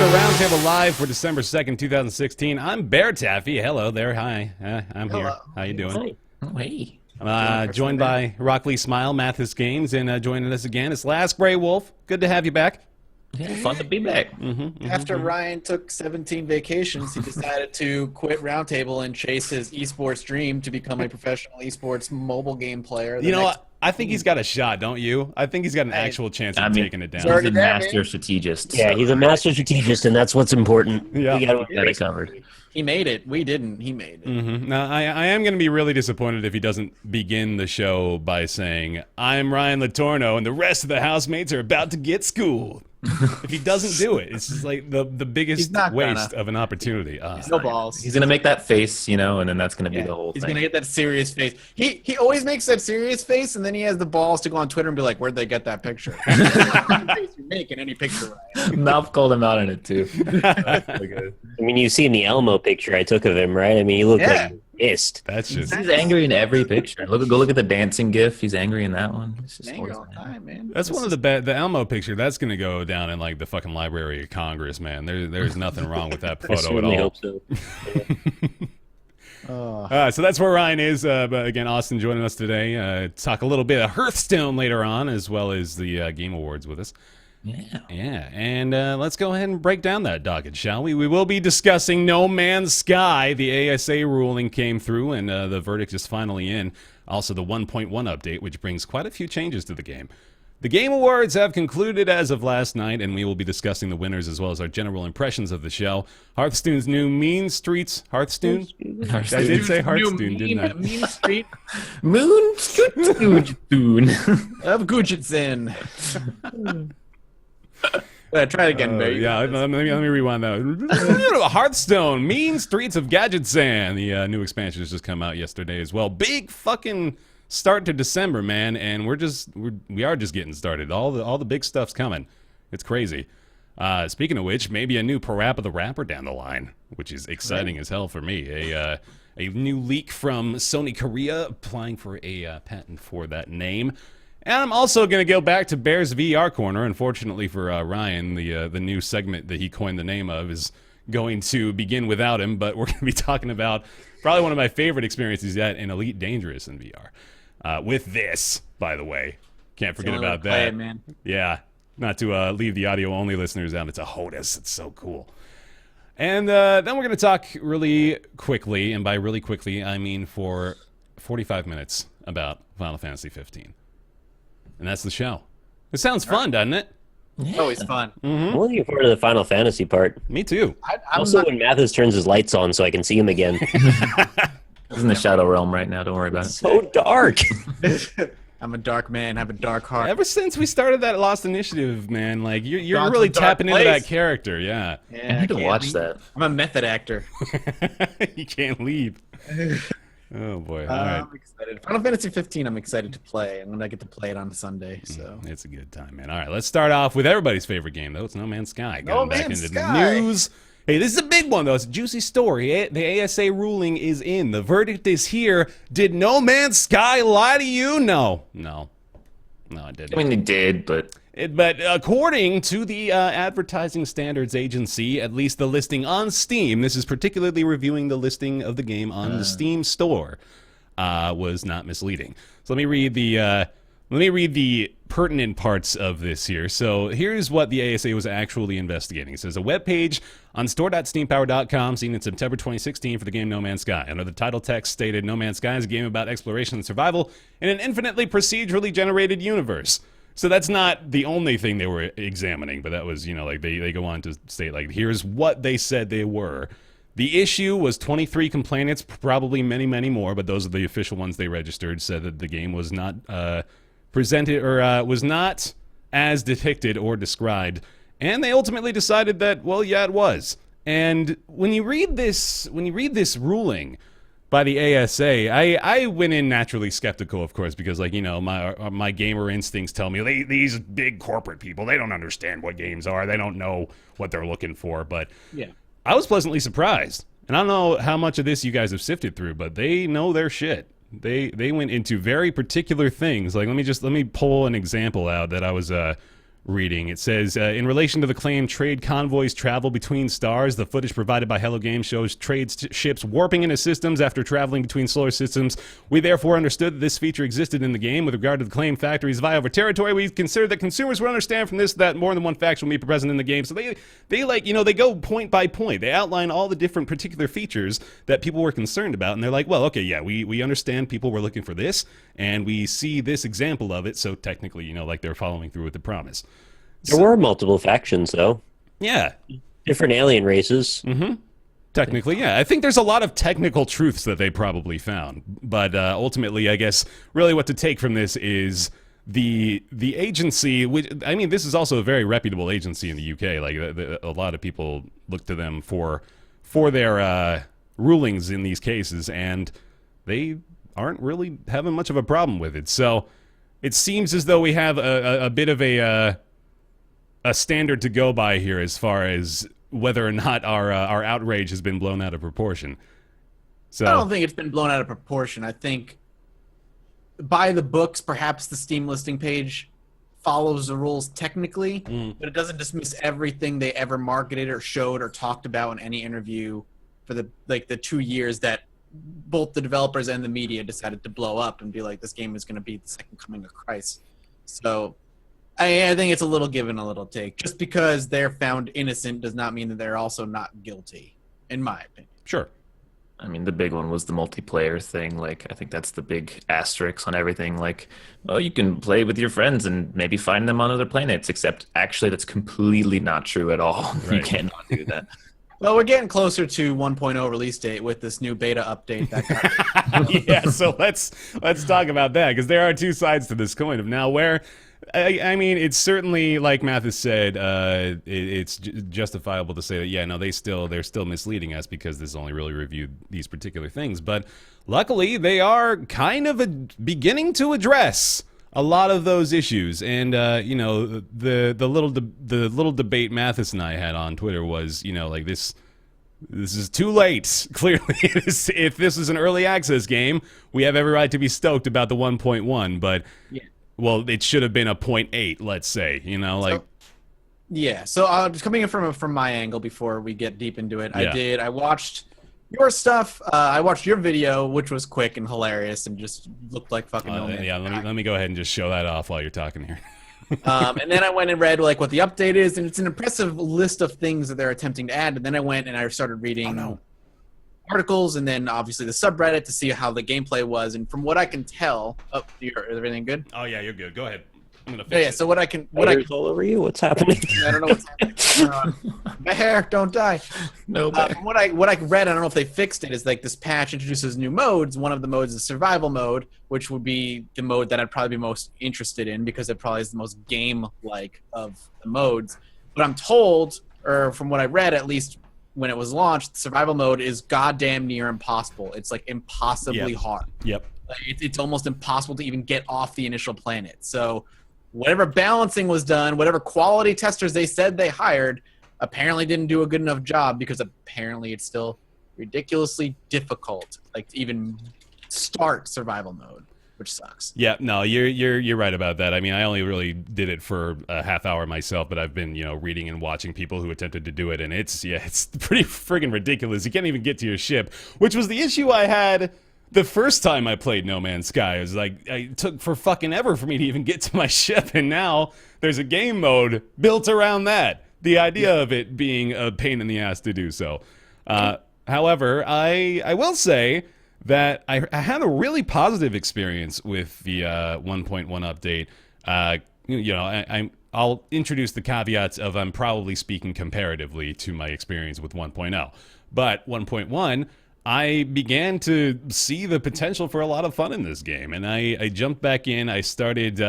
to Roundtable Live for December 2nd, 2016. I'm BaerTaffy. Hello there. Hi. I'm here. How you doing? Hey. Joined by Rockley Smile, Mathis Games, and joining us again is Last Grey Wolf. Good to have you back. Yeah, fun to be back. After Ryan took 17 vacations, he decided to quit Roundtable and chase his esports dream to become a professional esports mobile game player. You know what? I think he's got a shot, don't you? I think he's got an actual chance of taking it down. He's a master strategist. Yeah, he's a master strategist, and that's what's important. Yeah. We got it covered. He made it. We didn't. He made it. Now, I am going to be really disappointed if he doesn't begin the show by saying, I'm Ryan Latorno, and the rest of the housemates are about to get schooled. If he doesn't do it, it's just like the biggest waste of an opportunity. No balls. He's gonna make that face, you know, and then that's gonna be the whole thing. He's gonna get that serious face. He always makes that serious face, and then he has the balls to go on Twitter and be like, "Where'd they get that picture?" Face you make in any picture, right? Mouth called him out in it too. I mean, you've seen the Elmo picture I took of him, right? I mean, he looked like pissed. That's just He's angry in every picture. Go look at the dancing GIF. He's angry in that one. It's just Angry all the time, man. That's one of the Elmo picture. That's gonna go down in like the fucking Library of Congress, man. There's nothing wrong with that photo at all. Hope so. So that's where Ryan is. But again, Austin joining us today. Talk a little bit of Hearthstone later on, as well as the Game Awards with us. Yeah, and let's go ahead and break down that docket, shall we? We will be discussing No Man's Sky. The ASA ruling came through, and the verdict is finally in. Also, the 1.1 update, which brings quite a few changes to the game. The Game Awards have concluded as of last night, and we will be discussing the winners as well as our general impressions of the show. Hearthstone's new Mean Streets... Hearthstone? I did say Hearthstone, didn't I? Mean Street Moon Spoon of Gadgetzan. Try it again, baby. Yeah, let me rewind that. Hearthstone, Mean Streets of Gadgetzan. The new expansion has just come out yesterday as well. Big fucking start to December, man, and we are just getting started. All the big stuff's coming. It's crazy. Speaking of which, maybe a new PaRappa the Rapper down the line, which is exciting as hell for me. A new leak from Sony Korea applying for a patent for that name. And I'm also going to go back to Bear's VR Corner. Unfortunately for Ryan, the new segment that he coined the name of is going to begin without him, but we're going to be talking about probably one of my favorite experiences yet in Elite Dangerous in VR. With this, by the way. Can't forget about that. Play it, man. Yeah, not to leave the audio-only listeners out. It's a HOTAS. It's so cool. And then we're going to talk really quickly, and by really quickly, I mean for 45 minutes about Final Fantasy 15. And that's the show. It sounds fun, doesn't it? It's always fun. I'm looking forward to the Final Fantasy part. Me too. Also, when Mathis turns his lights on so I can see him again. He's in the Shadow Realm right now. Don't worry about it. So dark. I'm a dark man. I have a dark heart. Ever since we started that Lost Initiative, man, like you're Gone to really the dark tapping into place. that character, yeah. Yeah, I need to can't watch leave. that. I'm a method actor. You can't leave. Oh boy! All right, I'm excited. Final Fantasy 15. I'm excited to play, and when I get to play it on Sunday, so it's a good time, man. All right, let's start off with everybady's favorite game, though. It's No Man's Sky. Going back into the news. Hey, this is a big one, though. It's a juicy story. The ASA ruling is in. The verdict is here. Did No Man's Sky lie to you? No, it didn't. I mean, they did, but But according to the Advertising Standards Agency, at least the listing on Steam, this is particularly reviewing the listing of the game on the Steam store, was not misleading. So let me read the pertinent parts of this here. So here's what the ASA was actually investigating. It says a webpage on store.steampower.com seen in September 2016 for the game No Man's Sky. Under the title text stated, No Man's Sky is a game about exploration and survival in an infinitely procedurally generated universe. So that's not the only thing they were examining, but that was, like they go on to state, like, here's what they said they were. The issue was 23 complainants, probably many, many more, but those are the official ones they registered, said that the game was not presented or was not as depicted or described. And they ultimately decided that, well, yeah, it was. And when you read this ruling by the ASA, I went in naturally skeptical, of course, because, like, my gamer instincts tell me these big corporate people, they don't understand what games are. They don't know what they're looking for. But yeah, I was pleasantly surprised. And I don't know how much of this you guys have sifted through, but they know their shit. They went into very particular things. Like, let me pull an example out that I was reading. It says, in relation to the claim trade convoys travel between stars, the footage provided by Hello Games shows trade ships warping into systems after traveling between solar systems. We therefore understood that this feature existed in the game. With regard to the claim factories vie over territory, we consider that consumers would understand from this that more than one faction will be present in the game. So they like, they go point by point. They outline all the different particular features that people were concerned about, and they're like, well, okay, yeah, we understand people were looking for this, and we see this example of it, so technically, like they're following through with the promise. There were multiple factions, though. Yeah. Different alien races. Mm-hmm. Technically, yeah. I think there's a lot of technical truths that they probably found. But ultimately, I guess, really what to take from this is the agency, which, I mean, this is also a very reputable agency in the UK. Like, a lot of people look to them for their rulings in these cases, and they aren't really having much of a problem with it. So it seems as though we have a bit of a standard to go by here as far as whether or not our outrage has been blown out of proportion. So I don't think it's been blown out of proportion. I think by the books, perhaps the Steam listing page follows the rules technically, but it doesn't dismiss everything they ever marketed or showed or talked about in any interview for the 2 years that both the developers and the media decided to blow up and be like, this game is going to be the second coming of Christ. So I think it's a little give and a little take. Just because they're found innocent does not mean that they're also not guilty, in my opinion. Sure. I mean, the big one was the multiplayer thing. Like, I think that's the big asterisk on everything. Like, oh, you can play with your friends and maybe find them on other planets, except actually that's completely not true at all. Right. You cannot do that. Well, we're getting closer to 1.0 release date with this new beta update. Yeah, so let's talk about that, because there are two sides to this coin of now where I mean, it's certainly, like Mathis said, it's justifiable to say that, yeah, no, they're still misleading us because this only really reviewed these particular things. But luckily, they are kind of beginning to address a lot of those issues. And the little debate Mathis and I had on Twitter was, like this is too late. Clearly, if this is an early access game, we have every right to be stoked about the 1.1, but. Yeah. Well, it should have been a 0.8, let's say, So just coming in from my angle before we get deep into it, Yeah. I watched your stuff. I watched your video, which was quick and hilarious and just looked like fucking no man. Yeah, let me go ahead and just show that off while you're talking here. And then I went and read what the update is, and it's an impressive list of things that they're attempting to add. And then I went and I started reading articles and then obviously the subreddit to see how the gameplay was. And from what I can tell, is everything good? Oh yeah, you're good. Go ahead. I'm gonna fix it. So what I can all over you. What's happening? I don't know what's happening. My hair, don't die. No, from what I read, I don't know if they fixed it. Is like this patch introduces new modes. One of the modes is survival mode, which would be the mode that I'd probably be most interested in because it probably is the most game-like of the modes. But I'm told, or from what I read at least, when it was launched, survival mode is goddamn near impossible. It's like impossibly hard. Yep. It's almost impossible to even get off the initial planet. So whatever balancing was done, whatever quality testers they said they hired, apparently didn't do a good enough job because apparently it's still ridiculously difficult, like to even start survival mode, which sucks. Yeah, no, you're right about that. I mean, I only really did it for a half hour myself, but I've been, reading and watching people who attempted to do it, and it's pretty friggin' ridiculous. You can't even get to your ship, which was the issue I had the first time I played No Man's Sky. It was like, it took for fucking ever for me to even get to my ship, and now there's a game mode built around that. The idea of it being a pain in the ass to do so. However, I will say that I had a really positive experience with the 1.1 update. I'll introduce the caveats of I'm probably speaking comparatively to my experience with 1.0. But 1.1, I began to see the potential for a lot of fun in this game. And I jumped back in. I started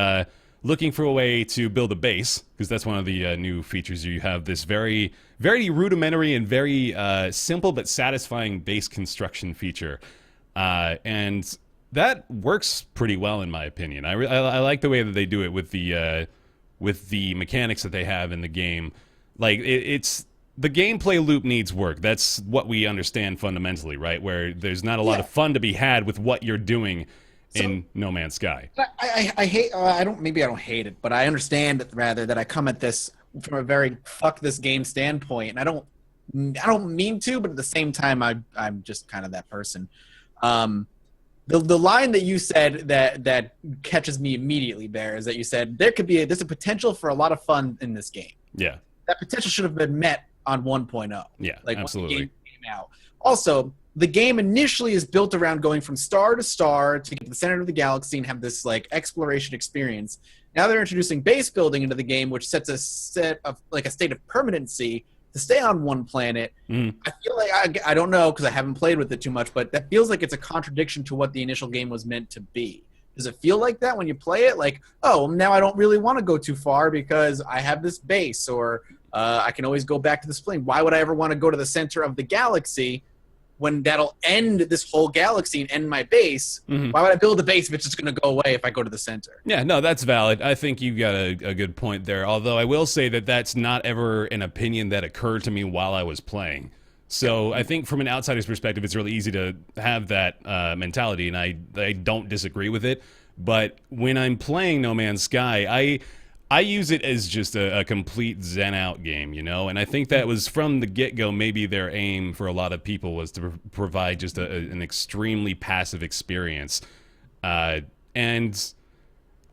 looking for a way to build a base, because that's one of the new features. You have this very, very rudimentary and very simple but satisfying base construction feature. And that works pretty well in my opinion. I like the way that they do it with the mechanics that they have in the game. Like it's the gameplay loop needs work. That's what we understand fundamentally, right? Where there's not a lot of fun to be had with what you're doing. in No Man's Sky. I hate. I don't hate it, but I understand it, rather that I come at this from a very fuck this game standpoint, and I don't mean to, but at the same time, I'm just kind of that person. The line that you said that catches me immediately, Bear, is that you said there's a potential for a lot of fun in this game. Yeah. That potential should have been met on 1.0. Yeah, like absolutely. When the game came out. Also, the game initially is built around going from star to star to get to the center of the galaxy and have this like exploration experience. Now they're introducing base building into the game, which sets a state of permanency to stay on one planet. I feel like I don't know because I haven't played with it too much, but that feels like it's a contradiction to what the initial game was meant to be. Does it feel like that when you play it? Like, oh, now I don't really want to go too far because I have this base, or I can always go back to this plane. Why would I ever want to go to the center of the galaxy when that'll end this whole galaxy and end my base? Why would I build a base if it's just going to go away if I go to the center? Yeah, no, that's valid. I think you've got a good point there, although I will say that that's not ever an opinion that occurred to me while I was playing. So I think from an outsider's perspective, it's really easy to have that mentality, and I don't disagree with it. But when I'm playing No Man's Sky, I use it as just a complete zen out game, you know? And I think that was from the get-go, maybe their aim for a lot of people was to provide just an extremely passive experience. And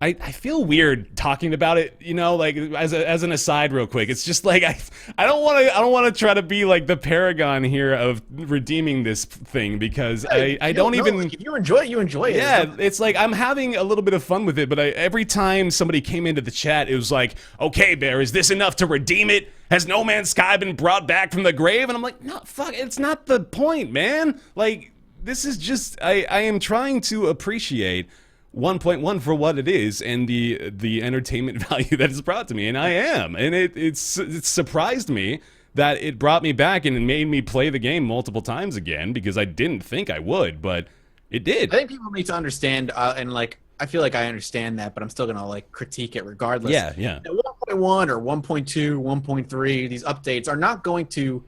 I feel weird talking about it, you know, like as an aside real quick. It's just like I don't want to try to be like the paragon here of redeeming this thing because I don't even like, if you enjoy it, you enjoy it. Yeah, it's like I'm having a little bit of fun with it, but every time somebody came into the chat, it was like, "Okay, Bear, is this enough to redeem it? Has No Man's Sky been brought back from the grave?" And I'm like, "No, fuck, it's not the point, man. Like this is just I am trying to appreciate 1.1 for what it is and the entertainment value that it's brought to me, and I am, and it surprised me that it brought me back and it made me play the game multiple times again because I didn't think I would, but it did. I think people need to understand, and like I feel like I understand that, but I'm still gonna like critique it regardless. Yeah. Now, 1.1 or 1.2, 1.3, these updates are not going to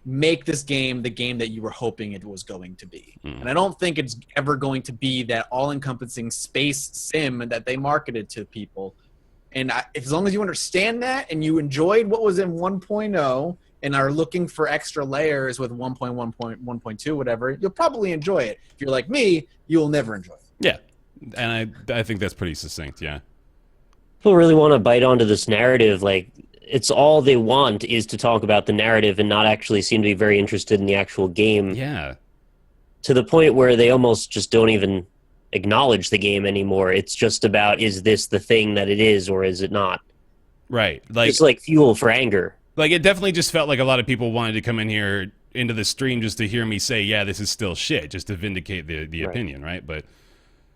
make this game the game that you were hoping it was going to be. And I don't think it's ever going to be that all-encompassing space sim that they marketed to people. And as long as you understand that and you enjoyed what was in 1.0 and are looking for extra layers with 1.1.2, whatever, you'll probably enjoy it. If you're like me, you'll never enjoy it. Yeah, and I think that's pretty succinct, yeah. People really want to bite onto this narrative, like, it's all they want is to talk about the narrative and not actually seem to be very interested in the actual game. Yeah. To the point where they almost just don't even acknowledge the game anymore. It's just about, is this the thing that it is or is it not? Right. Like, it's like fuel for anger. Like, it definitely just felt like a lot of people wanted to come in here into the stream just to hear me say, yeah, this is still shit, just to vindicate the opinion, right? But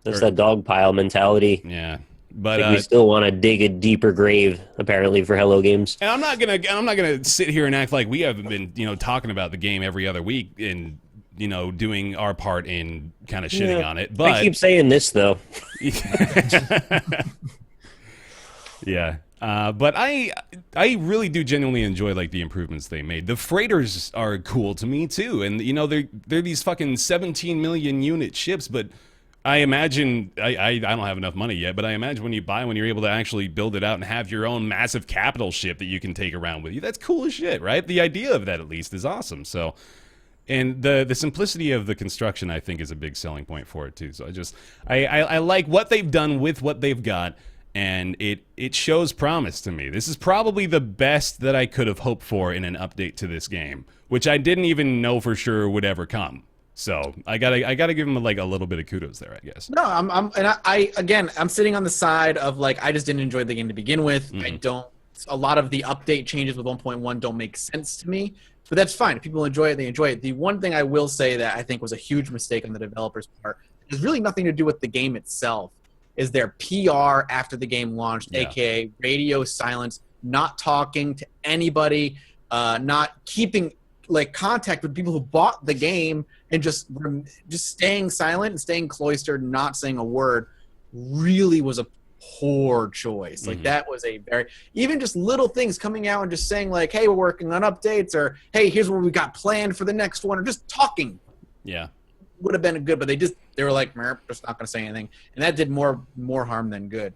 that's that dog pile mentality. Yeah. But we still want to dig a deeper grave, apparently, for Hello Games. And I'm not gonna sit here and act like we haven't been, talking about the game every other week and, doing our part in kind of shitting on it. But I keep saying this though. Yeah. But I really do genuinely enjoy like the improvements they made. The freighters are cool to me too, and they're these fucking 17 million unit ships, but I imagine I don't have enough money yet, but I imagine when you're able to actually build it out and have your own massive capital ship that you can take around with you, that's cool as shit, right? The idea of that at least is awesome. So, and the simplicity of the construction I think is a big selling point for it too. So I like what they've done with what they've got, and it shows promise to me. This is probably the best that I could have hoped for in an update to this game, which I didn't even know for sure would ever come. So I gotta give him like a little bit of kudos there, I guess. No, I'm sitting on the side of like I just didn't enjoy the game to begin with. A lot of the update changes with 1.1 don't make sense to me, but that's fine. If people enjoy it, they enjoy it. The one thing I will say that I think was a huge mistake on the developers' part has really nothing to do with the game itself. Is their PR after the game launched, aka radio silence, not talking to anybody, not keeping like contact with people who bought the game, and just staying silent and staying cloistered, not saying a word, really was a poor choice. Like that was a very, even just little things coming out and just saying like, hey, we're working on updates, or hey, here's what we got planned for the next one, or just talking. Yeah. would have been good, but they were like, just not going to say anything, and that did more harm than good.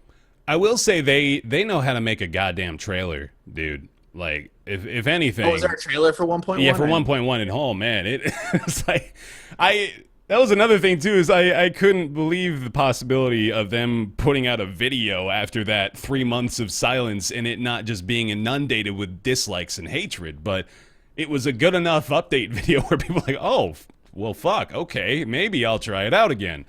I will say they know how to make a goddamn trailer, dude. Like, if anything... Oh, was there a trailer for 1.1? Yeah, for 1.1 at home, man. It's like... That was another thing, too, is I couldn't believe the possibility of them putting out a video after that 3 months of silence and it not just being inundated with dislikes and hatred, but it was a good enough update video where people were like, oh, well, fuck, okay, maybe I'll try it out again.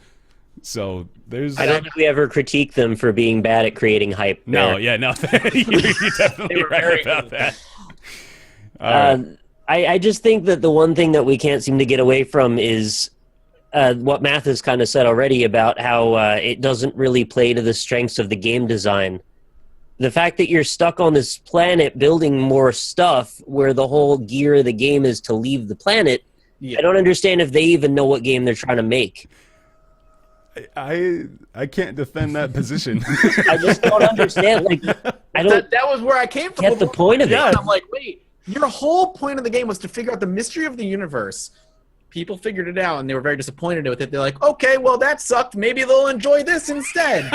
So there's... I don't think we ever critique them for being bad at creating hype. No, you're definitely right about that. I just think that the one thing that we can't seem to get away from is what Mathis kind of said already about how it doesn't really play to the strengths of the game design. The fact that you're stuck on this planet building more stuff where the whole gear of the game is to leave the planet, I don't understand if they even know what game they're trying to make. I can't defend that position. I just don't understand. Like, I don't. That was where I came from. Get the point of it. I'm like, wait, your whole point of the game was to figure out the mystery of the universe. People figured it out, and they were very disappointed with it. They're like, okay, well, that sucked. Maybe they'll enjoy this instead.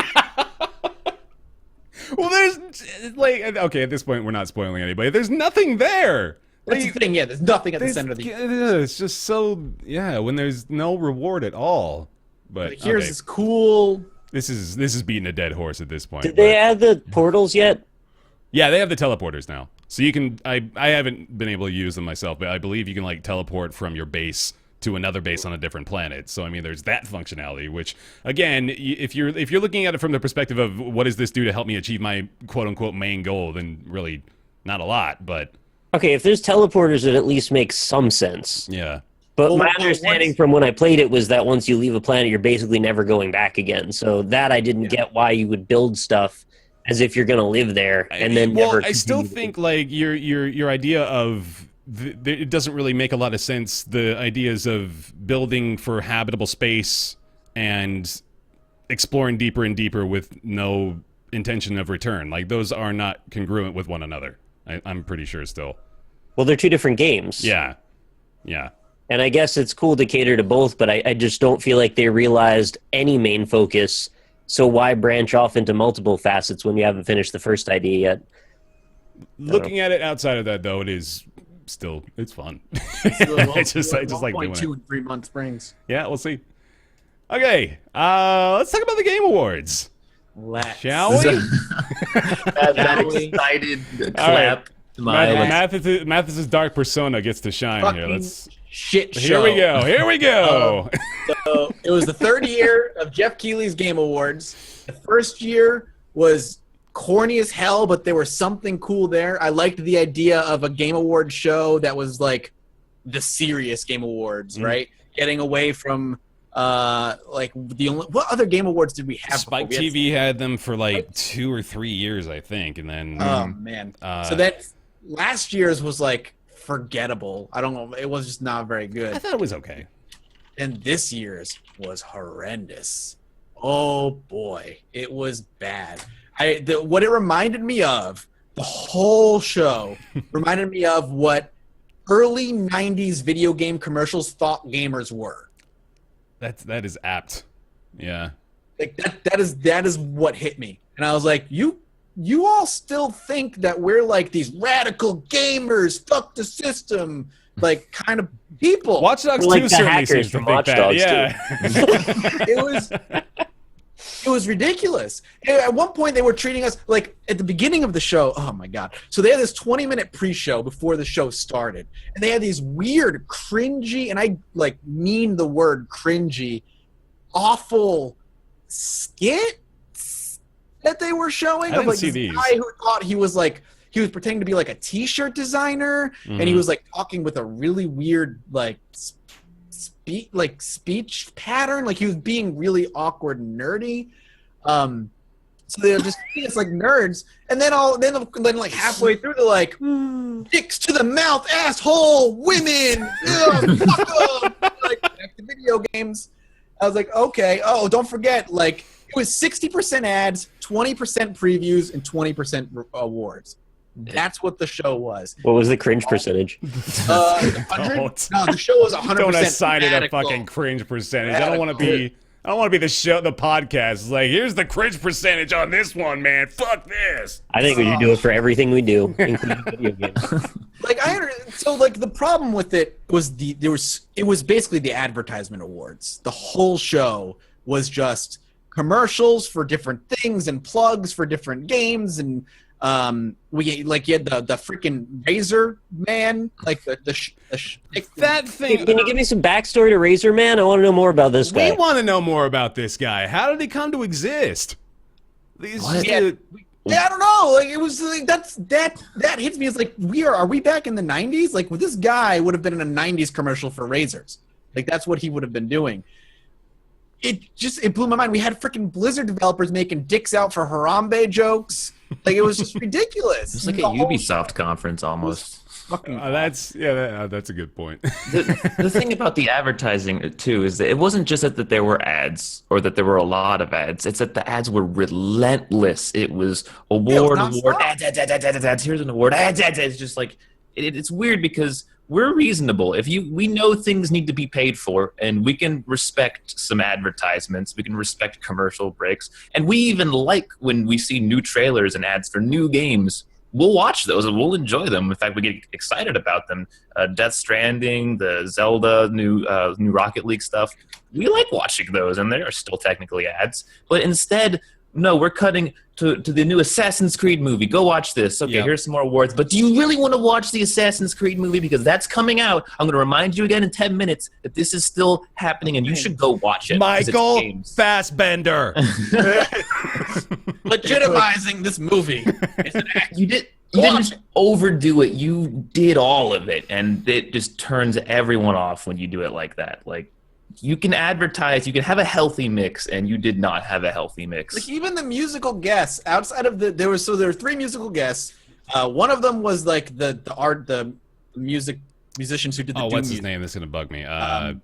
Well, there's like, okay, at this point, we're not spoiling anybody. There's nothing there. That's the thing. Yeah, there's nothing at the center of the game. It's just so when there's no reward at all. But here's this cool. This is beating a dead horse at this point. Did they add the portals yet? Yeah, they have the teleporters now. So you can. I haven't been able to use them myself, but I believe you can like teleport from your base to another base on a different planet. So I mean, there's that functionality. Which again, if you're looking at it from the perspective of what does this do to help me achieve my quote unquote main goal, then really not a lot. But okay, if there's teleporters, it at least makes some sense. Yeah. But my understanding from when I played it was that once you leave a planet, you're basically never going back again. So that I didn't get why you would build stuff as if you're going to live there and then never. I still think like your idea of it doesn't really make a lot of sense. The ideas of building for habitable space and exploring deeper and deeper with no intention of return, like those are not congruent with one another. I'm pretty sure still. Well, they're two different games. Yeah. And I guess it's cool to cater to both, but I just don't feel like they realized any main focus. So why branch off into multiple facets when you haven't finished the first idea yet? Looking at it outside of that, though, it's fun. I just like doing it. 2 and 3 month springs. Yeah, we'll see. Okay, let's talk about the Game Awards. Shall we? that excited clap. Mathis's dark persona gets to shine here. Let's shit show. Here we go. So it was the third year of Jeff Keighley's Game Awards. The first year was corny as hell, but there was something cool there. I liked the idea of a Game Awards show that was like the serious Game Awards, right? Getting away from like what other Game Awards did we have? Spike TV had them for like 2 or 3 years, I think, and then oh man. So that last year's was like forgettable. I don't know. It was just not very good. I thought it was okay. And this year's was horrendous. Oh boy, it was bad. What it reminded me of, the whole show reminded me of what early 90s video game commercials thought gamers were. That is apt. Yeah. Like that is what hit me. And I was like, you all still think that we're like these radical gamers, fuck the system, like kind of people. Watch Dogs 2 like certainly seems to think Watch that. Dogs Yeah. It was ridiculous. And at one point, they were treating us like at the beginning of the show. Oh my god! So they had this 20-minute pre-show before the show started, and they had these weird, cringy, and I like mean the word cringy, awful skits that they were showing. I didn't like see this these. guy who thought he was pretending to be like a T-shirt designer, and he was like talking with a really weird speech pattern, like he was being really awkward and nerdy. So they're just it's like nerds, and then like halfway through they're like dicks to the mouth, asshole, women, fuck 'em. Like back to video games. I was like, okay. Oh, don't forget, like it was 60% ads, 20% previews, and 20% awards. That's what the show was. What was the cringe percentage? 100? Don't. No, the show was 100%. Don't assign it a radical. fucking cringe percentage. I don't want to be the podcast. It's like, here's the cringe percentage on this one, man. Fuck this. I think we should do it for everything we do, including video games. Like the problem with it was it was basically the advertisement awards. The whole show was just commercials for different things and plugs for different games, and you had the freaking Razor Man, like That thing. Can you give me some backstory to Razor Man? I want to know more about this guy. We want to know more about this guy. How did he come to exist? I don't know. Like, it was like that hits me as like, are we back in the 90s? Like, this guy would have been in a 90s commercial for razors. Like, that's what he would have been doing. It blew my mind. We had freaking Blizzard developers making dicks out for Harambe jokes. Like, it was just ridiculous. It's like a Ubisoft conference almost. That's a good point. The thing about the advertising too is that it wasn't just that there were ads or that there were a lot of ads. It's that the ads were relentless. It was award, ads, here's an award, ads. It's just like it's weird because we're reasonable. We know things need to be paid for, and we can respect some advertisements. We can respect commercial breaks, and we even like when we see new trailers and ads for new games. We'll watch those and we'll enjoy them. In fact, we get excited about them. Death Stranding, the Zelda, new Rocket League stuff. We like watching those, and they are still technically ads. But instead, no, we're cutting to the new Assassin's Creed movie. Go watch this. Okay, Here's some more awards. But do you really want to watch the Assassin's Creed movie? Because that's coming out. I'm going to remind you again in 10 minutes that this is still happening, and you should go watch it. Michael Fassbender. Legitimizing this movie. You didn't overdo it. You did all of it, and it just turns everyone off when you do it like that. Like, you can advertise, you can have a healthy mix, and you did not have a healthy mix. Like, even the musical guests outside of there were 3 musical guests. One of them was like the musicians who did the Doom what's his music. name? That's gonna bug me.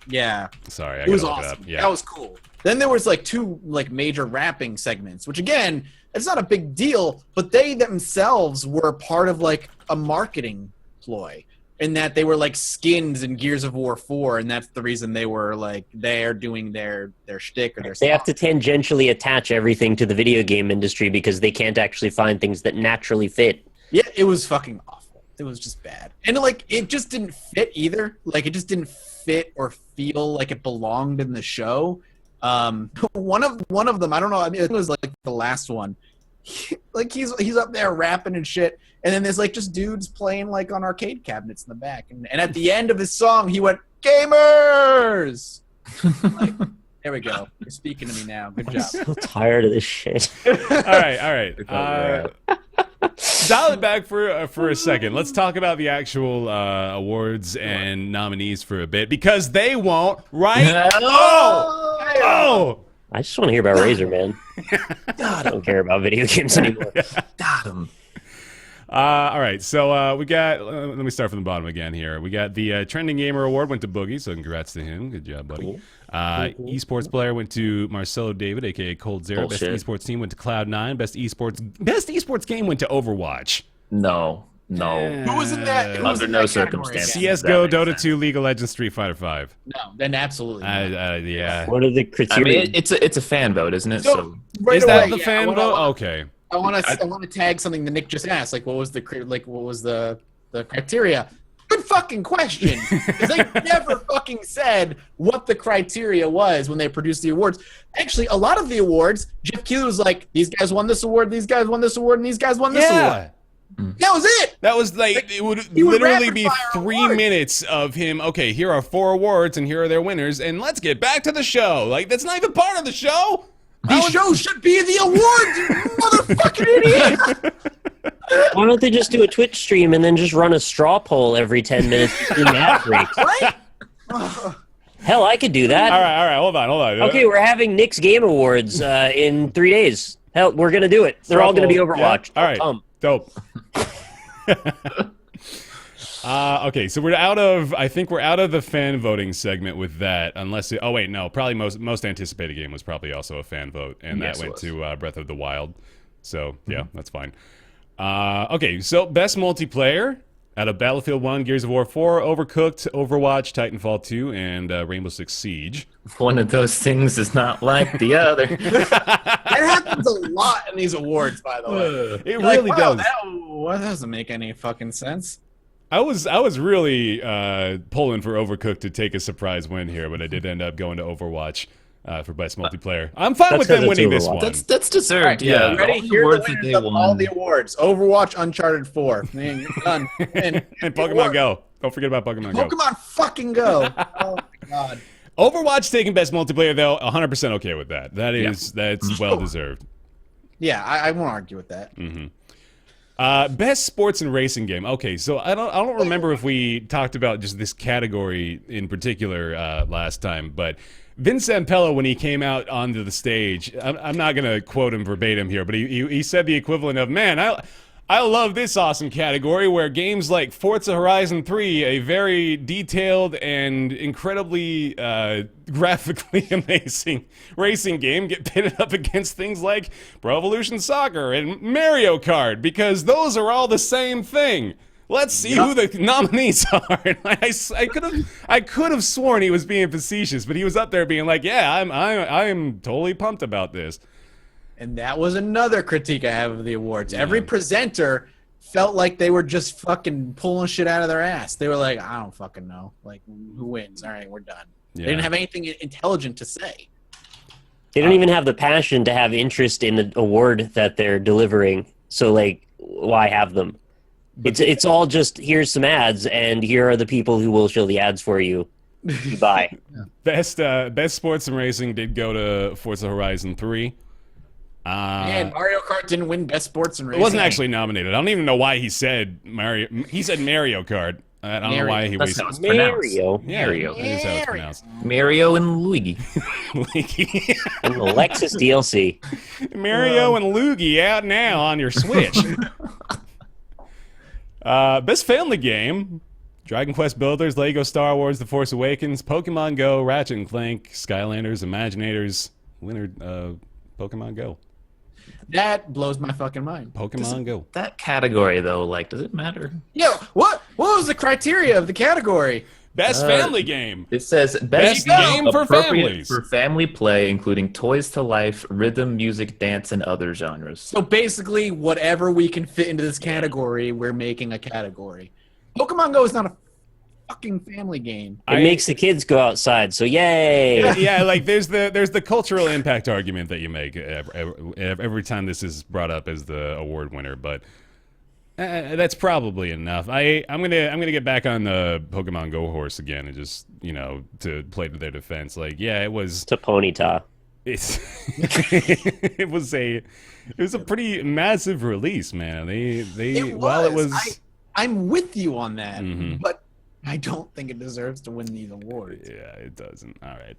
Yeah, sorry, it was look awesome. it up. Yeah. That was cool. Then there was like 2 like major rapping segments, which again, it's not a big deal, but they themselves were part of like a marketing ploy, in that they were like skins in Gears of War 4, and that's the reason they were like they're doing their shtick or their. They have to tangentially attach everything to the video game industry because they can't actually find things that naturally fit. Yeah, it was fucking awful. It was just bad, and like it just didn't fit either. Like, it just didn't fit or feel like it belonged in the show. One of them, I don't know. I mean, it was like the last one. Like, he's up there rapping and shit, and then there's like just dudes playing like on arcade cabinets in the back, and at the end of his song, he went, "Gamers." Like, there we go. You're speaking to me now. Good job. I'm so tired of this shit. all right. Dial it back for a second. Let's talk about the actual awards and nominees for a bit, because they won't, right? Oh! I just want to hear about Razor Man. I don't care about video games anymore. Got him. All right, so we got. Let me start from the bottom again here. We got the Trending Gamer Award went to Boogie, so congrats to him. Good job, buddy. Cool. Esports player went to Marcelo David, aka Cold Zero. Bullshit. Best esports team went to Cloud9. Best esports game went to Overwatch. No. Who was in that? Who was Under in no that category? circumstances. CS:GO, That Dota makes 2, League of Legends, Street Fighter 5. No, then absolutely. not. Yeah. What are the I criteria? mean, it's a fan vote, isn't it? So, right Is that away, the fan vote? Okay. I want to tag something that Nick just asked. Like, what was the criteria? Good fucking question. Because they never fucking said what the criteria was when they produced the awards. Actually, a lot of the awards, Jeff Keighley was like, these guys won this award, these guys won this award, and these guys won this award. That was it. That was like it would he would literally be rapid fire 3 awards. minutes of him. Okay, here are 4 awards, and here are their winners, and let's get back to the show. Like, that's not even part of the show. The show should be the awards, you motherfucking idiot. Why don't they just do a Twitch stream and then just run a straw poll every 10 minutes between ad breaks? Right? Hell, I could do that. All right, hold on. Okay, we're having Nick's Game Awards in 3 days. Hell, we're going to do it. They're all going to be Overwatch. Yeah. All right, dope. Okay, so I think we're out of the fan voting segment with that, unless probably most anticipated game was probably also a fan vote, and Yes, that went to Breath of the Wild. So yeah, that's fine. Okay, so best multiplayer out of Battlefield 1, Gears of War 4, Overcooked, Overwatch, Titanfall 2, and Rainbow Six Siege. One of those things is not like the other. That happens a lot in these awards, by the way. It Like, really wow, does. that doesn't make any fucking sense. I was really pulling for Overcooked to take a surprise win here, but I did end up going to Overwatch for best multiplayer. I'm fine That's with them 'cause it's winning this Overwatch. one. That's deserved. All right, yeah, you ready? all the Here are awards the that winners they of all won. the awards. Overwatch, Uncharted 4. Man, you're done. And Pokemon Go. Don't forget about Pokemon Go. Pokemon fucking Go. Oh, my God. Overwatch taking best multiplayer, though, 100% okay with that. That's well deserved. Yeah, I won't argue with that. Best sports and racing game. Okay, so I don't remember if we talked about just this category in particular last time, but Vince Zampella, when he came out onto the stage, I'm not gonna quote him verbatim here, but he said the equivalent of, "Man, I love this awesome category where games like Forza Horizon 3, a very detailed and incredibly graphically amazing racing game, get pitted up against things like Pro Evolution Soccer and Mario Kart, because those are all the same thing. Let's see who the nominees are." I could have sworn he was being facetious, but he was up there being like, "Yeah, I'm totally pumped about this." And that was another critique I have of the awards. Every presenter felt like they were just fucking pulling shit out of their ass. They were like, I don't fucking know. Like, who wins? All right, we're done. Yeah. They didn't have anything intelligent to say. They don't even have the passion to have interest in the award that they're delivering. So, like, why have them? It's all just, here's some ads, and here are the people who will show the ads for you. Bye. Best sports and racing did go to Forza Horizon 3. And Mario Kart didn't win Best Sports and Racing. It wasn't actually nominated. I don't even know why he said Mario. He said Mario Kart. I don't know why he That's wasted. how it's pronounced. Mario. Yeah, Mario. that is how it's pronounced. Mario and Luigi. And the Lexus DLC. Mario and Luigi out now on your Switch. Best family game: Dragon Quest Builders, Lego Star Wars: The Force Awakens, Pokemon Go, Ratchet and Clank, Skylanders, Imaginators. Winner, Pokemon Go. That blows my fucking mind. Pokemon Go. That category, though, like, does it matter? Yo, what was the criteria of the category? Best family game. It says Best best game for appropriate families. for family play, including toys to life, rhythm, music, dance, and other genres. So basically, whatever we can fit into this category, we're making a category. Pokemon Go is not a fucking family game. It makes the kids go outside, so yay! Yeah, like there's the cultural impact argument that you make every time this is brought up as the award winner, but that's probably enough. I'm gonna get back on the Pokemon Go horse again and just to play to their defense. Like, yeah, it was It's a Ponyta. it was a pretty massive release, man. I'm with you on that, Mhm. but I don't think it deserves to win these awards. Yeah, it doesn't. All right.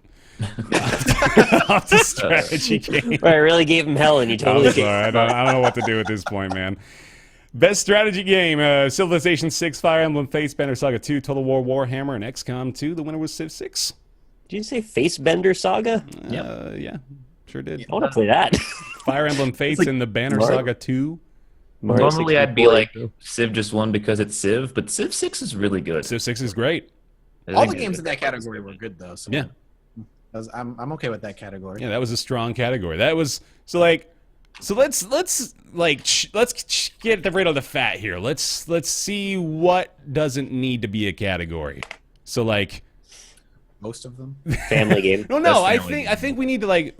Off the strategy game. I really gave him hell, and you totally I'm sorry. I don't know what to do at this point, man. Best strategy game: Civilization 6, Fire Emblem Fates, Banner Saga 2, Total War Warhammer, and XCOM 2. The winner was Civ 6. Did you say Facebender Saga? Yeah, sure did. I want to play that. Fire Emblem Fates and the Banner Saga 2. Mario Normally, I'd be 64. like, Civ just won because it's Civ, but Civ 6 is really good. Civ 6 is great. I All think the games in that category were good, though. So Yeah. I'm okay with that category. Yeah, that was a strong category. That was so let's get rid of the fat here. Let's see what doesn't need to be a category. So like Most of them. Family game. no, Best I family think we need to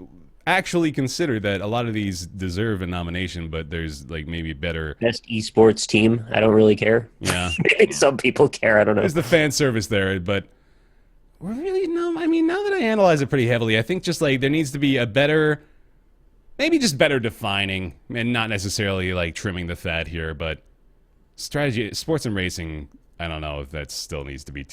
actually consider that a lot of these deserve a nomination, but there's maybe better. Best esports team. I don't really care. Yeah. Maybe some people care. I don't know. There's the fan service there, but we're really no. I mean, now that I analyze it pretty heavily, I think just there needs to be a better, maybe just better defining, and not necessarily trimming the fat here, but strategy, sports and racing. I don't know if that still needs to be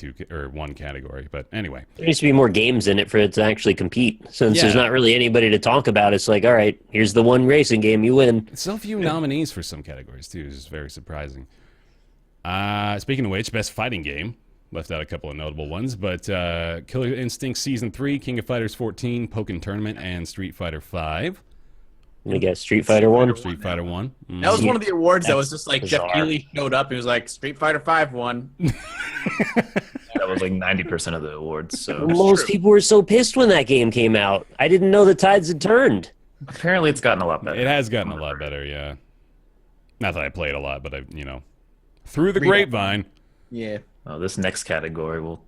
one category, but anyway. There needs to be more games in it for it to actually compete. Since there's not really anybody to talk about, it's like, all right, here's the one racing game, you win. So few nominees for some categories too. It's just very surprising. Speaking of which, best fighting game. Left out a couple of notable ones, but Killer Instinct Season 3, King of Fighters 14, Pokken Tournament, and Street Fighter 5. Let me guess, Street Fighter 1? Street Fighter 1. That was one of the awards that was That's just like bizarre. Jeff Keighley showed up. He was like, Street Fighter 5 won. That was like 90% of the awards. So Most people were so pissed when that game came out. I didn't know the tides had turned. apparently, it's gotten a lot better. It has gotten a lot better, yeah. Not that I played a lot, but through the grapevine. Yeah. Oh, this next category will.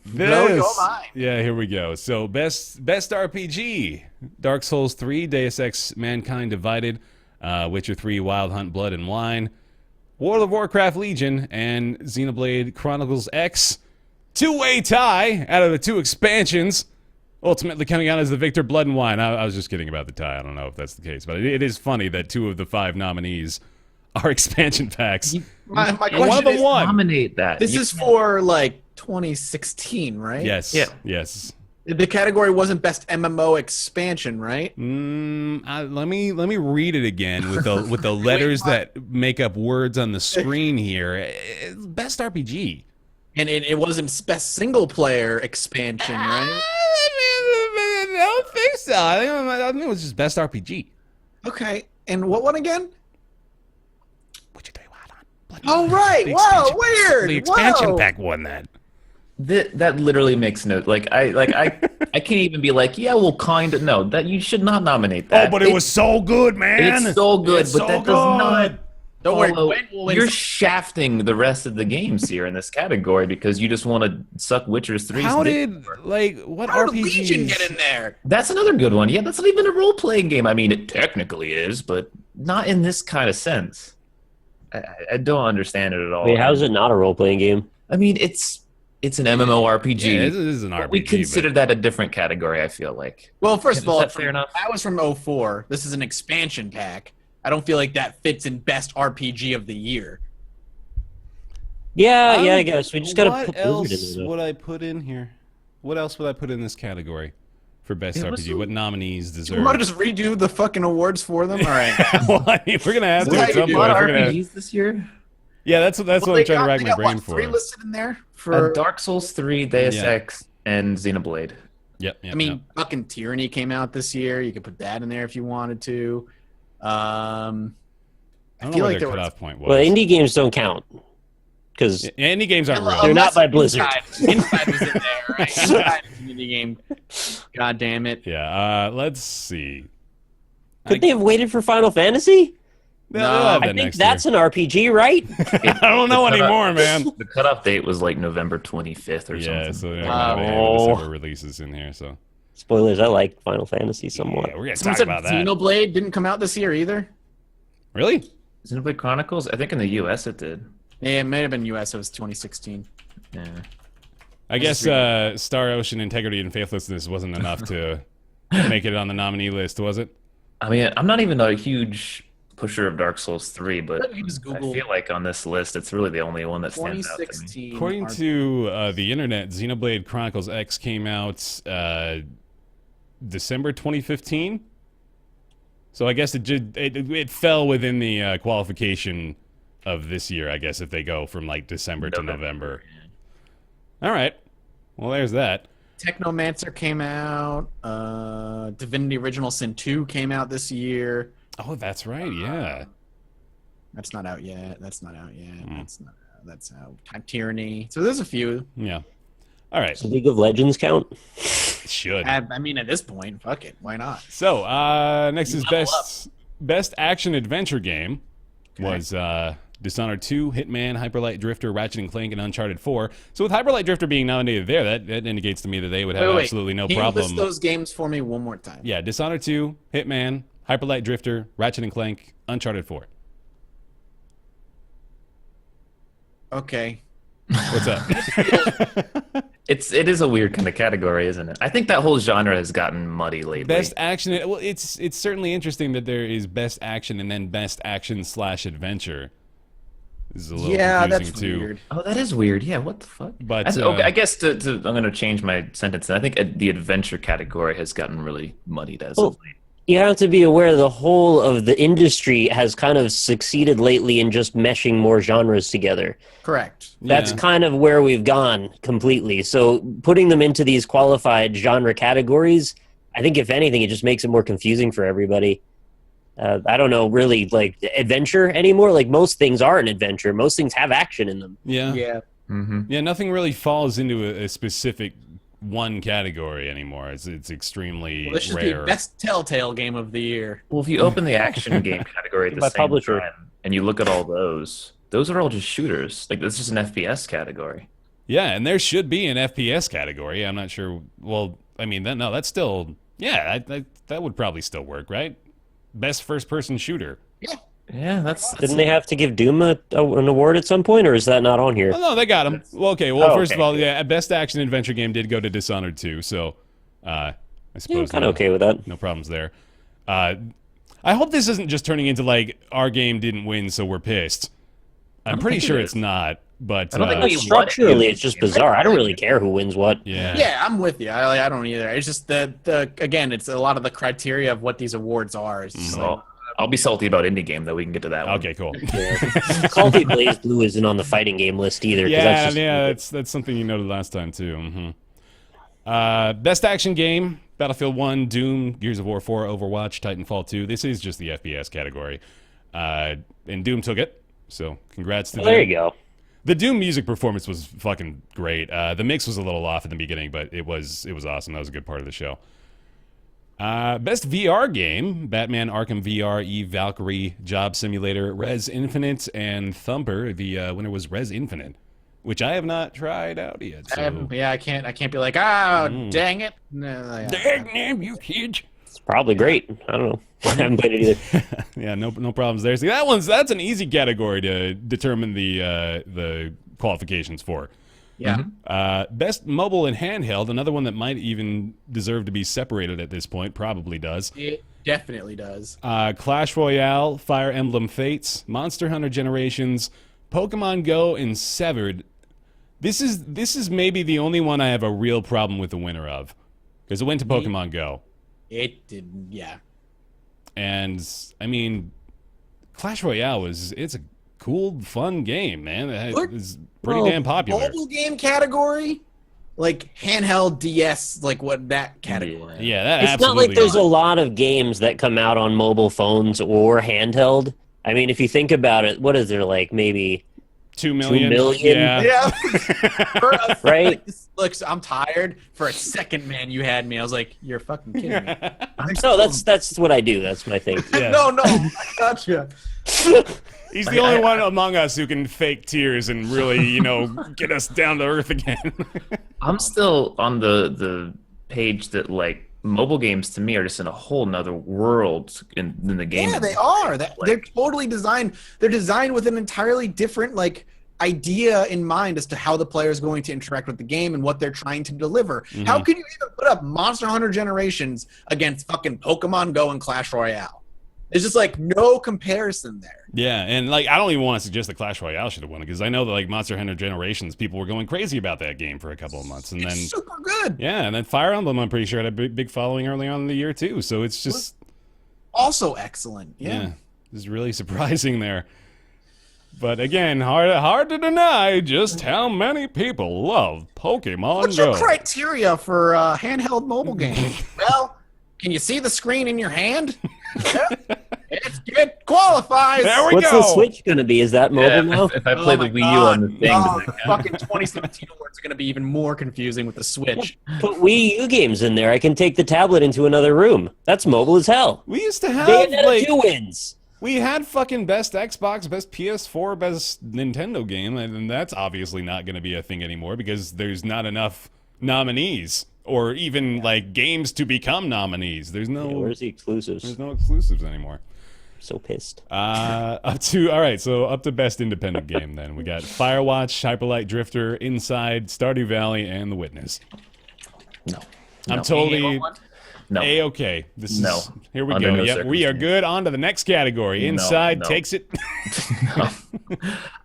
Blow your mind. Yeah, here we go. So best RPG: Dark Souls 3, Deus Ex: Mankind Divided, Witcher 3, Wild Hunt: Blood and Wine, World of Warcraft: Legion, and Xenoblade Chronicles X. Two-way tie out of the 2 expansions. Ultimately coming out as the victor, Blood and Wine. I was just kidding about the tie. I don't know if that's the case, but it is funny that 2 of the 5 nominees are expansion packs. My And one of question them is, won. Nominate that. this You is can't- for like 2016, right? Yes. Yeah. Yes. The category wasn't best MMO expansion, right? Let me read it again with the letters that make up words on the screen here. Best RPG. And it wasn't best single player expansion, right? I don't think so. I think it was just best RPG. Okay. And what one again? Witcher 3, Wild Hunt, Blood and Oh, Wine. right. The Whoa, expansion- weird. The expansion Whoa. pack won that. That literally makes no I can't even be like, yeah, well, kind of no, that you should not nominate that. Oh, but it was so good, man. it's so good, It's but so that does not. good. Don't worry. follow- Gwen will win. You're shafting the rest of the games here in this category because you just want to suck Witcher's 3's How dick. did what How did RPGs? Legion get in there? That's another good one. Yeah, that's not even a role playing game. I mean, it technically is, but not in this kind of sense. I don't understand it at all. Wait, how is it not a role-playing game? I mean, it's an MMORPG. Yeah, this is an but RPG. we consider that a different category. I feel like. Well, first Is of all, that fair enough? that was from 04. This is an expansion pack. I don't feel like that fits in best RPG of the year. Yeah, I guess we just gotta What put Blizzard in else there. would I put in here? What else would I put in this category for best It was RPG? so- What nominees deserve? We might just redo the fucking awards for them. All right. Well, I mean, we're gonna have to That's at how some you point. do it. A lot of We're gonna- RPGs this year. Yeah, that's what Well, I'm trying to rack they my got, brain what, for. 3 listed in there for. Dark Souls 3, Deus Yeah. Ex, and Xenoblade. Yep. I mean, fucking Tyranny came out this year. You could put that in there if you wanted to. I don't feel know what like their there was- cutoff point was. Well, indie games don't count because Indie games aren't real. They're not by Unless Blizzard. Inside was in there, right? Inside is an indie game. God damn it. Yeah. Let's see. could they have waited for Final Fantasy? They'll have I that think next that's year. an RPG, right? I don't know The cutoff- anymore, man. The cutoff date was like November 25th or Yeah, something. so they don't have any of the December releases in here. So Spoilers, I like Final Fantasy somewhat. yeah, we're gonna Someone talk said about that. Xenoblade didn't come out this year either. Really? Xenoblade Chronicles? I think in the US it did. Yeah, it may have been US. It was 2016. Yeah. I guess Star Ocean Integrity and Faithlessness wasn't enough to make it on the nominee list, was it? I mean, I'm not even a huge pusher of Dark Souls 3, but You just I Google feel like on this list, it's really the only one that stands out to me. 2016. According to the internet, Xenoblade Chronicles X came out December 2015. So I guess it fell within the qualification of this year, I guess, if they go from like December to November. All right. Well, there's that. Technomancer came out. Divinity Original Sin 2 came out this year. Oh, that's right. Yeah. That's not out yet. That's not out yet. Hmm. That's out. Tyranny. So there's a few. Yeah. All right. Does League of Legends count? It should. I mean, at this point, fuck it. Why not? So, next is best action adventure game was Dishonored 2, Hitman, Hyperlight Drifter, Ratchet and Clank, and Uncharted 4. So with Hyperlight Drifter being nominated there, that indicates to me that they would have absolutely no Can you problem. list those games for me one more time? Yeah, Dishonored 2, Hitman, Hyperlight Drifter, Ratchet and Clank, Uncharted 4. Okay. What's up? It is a weird kind of category, isn't it? I think that whole genre has gotten muddy lately. Best action. Well, it's certainly interesting that there is best action and then best action / adventure. This is a little Yeah, confusing that's too. weird. Oh, that is weird. Yeah, what the fuck? But, okay, I guess I'm going to change my sentence. I think the adventure category has gotten really muddied as of late. You have to be aware the whole of the industry has kind of succeeded lately in just meshing more genres together. Correct. That's Yeah. kind of where we've gone completely. So putting them into these qualified genre categories, I think if anything, it just makes it more confusing for everybody. I don't know, really like adventure anymore. Like most things are an adventure. Most things have action in them. Yeah. Yeah. Yeah, nothing really falls into a specific one category anymore. It's extremely Well, this should rare. be best Telltale game of the year. Well, if you open the action game category at the By same publisher. time and you look at all those are all just shooters. Like, this is an FPS category. Yeah, and there should be an FPS category. I'm not sure. Well, I mean, that's still, yeah, that would probably still work, right? Best first-person shooter. Yeah, that's Didn't they have to give Doom an award at some point, or is that not on here? Oh, no, they got him. Well, okay. Well, Oh, first okay. of all, yeah, best action adventure game did go to Dishonored 2, so I Yeah, suppose I'm kind of okay with that. no problems there. I hope this isn't just turning into like our game didn't win, so we're pissed. I'm pretty think it sure is. it's not, but I don't think Like, we structurally, it's just bizarre. I don't really care who wins what. yeah. Yeah, I'm with you. I don't either. It's just the again, it's a lot of the criteria of what these awards are. It's just like, Well, I'll be salty about indie game, though. We can get to that one. Okay, cool. Yeah. Call of Duty Blaze Blue isn't on the fighting game list either. 'cause Yeah, that's just that's something you noted last time too. Best action game: Battlefield 1, Doom, Gears of War 4, Overwatch, Titanfall 2. This is just the FPS category, and Doom took it. So congrats to Well, them. there you go. The Doom music performance was fucking great. The mix was a little off in the beginning, but it was awesome. That was a good part of the show. Best VR game: Batman Arkham VR, Eve Valkyrie, Job Simulator, Res Infinite, and Thumper. The winner was Res Infinite, which I have not tried out yet. So. I can't be like, dang it. No, yeah. Dang you kids. It's probably great. I don't know. I haven't played it either. Yeah, no problems there. See, that's an easy category to determine the qualifications for. Yeah. Best mobile and handheld, another one that might even deserve to be separated at this point, probably does. It definitely does. Clash Royale, Fire Emblem Fates, Monster Hunter Generations, Pokemon Go, and Severed. This is maybe the only one I have a real problem with the winner of, because it went to Pokemon Go. It did, yeah. And I mean, Clash Royale it's a cool, fun game, man. It's pretty damn popular. Mobile game category, like handheld DS, like what that category. Yeah, that It's not absolutely. like there's a lot of games that come out on mobile phones or handheld. I mean, if you think about it, what is there, like maybe 2 million. 2 million? Yeah. Yeah. Right? Look, I'm tired. For a second, man, you had me. I was like, you're fucking kidding me. No, that's what I do. That's what I think. Yeah. No, I gotcha. He's the only one among us who can fake tears and really, get us down to earth again. I'm still on the page that, like, mobile games to me are just in a whole nother world in the game. Yeah, they are. They're totally designed. They're designed with an entirely different idea in mind as to how the player is going to interact with the game and what they're trying to deliver. Mm-hmm. How can you even put up Monster Hunter Generations against fucking Pokemon Go and Clash Royale? There's just no comparison there. Yeah, and I don't even want to suggest that Clash Royale should have won it, because I know that Monster Hunter Generations, people were going crazy about that game for a couple of months, and then It's super good. yeah, and then Fire Emblem, I'm pretty sure had a big following early on in the year too. So it's just Also excellent. Yeah. it's really surprising there. But again, hard to deny just how many people love Pokemon What's Go. your criteria for handheld mobile games? Well, can you see the screen in your hand? Yeah. It qualifies. There we What's go. the Switch going to be? Is that mobile Yeah, now? if I play the my Wii U God. on the thing, does that count? Fucking 2017 awards are going to be even more confusing with the Switch. Put Wii U games in there. I can take the tablet into another room. That's mobile as hell. We used to have Bayonetta 2 wins. we had fucking best Xbox, best PS4, best Nintendo game, and that's obviously not going to be a thing anymore because there's not enough nominees or even games to become nominees. There's no Where's the exclusives? there's no exclusives anymore. So pissed. Up to best independent game then. We got Firewatch, Hyperlight Drifter, Inside, Stardew Valley, and The Witness. No. I'm No. totally No. A-okay. This No. is here we Under go. no Yep, we are circumstance. good. On to the next category. Inside no. takes it. No.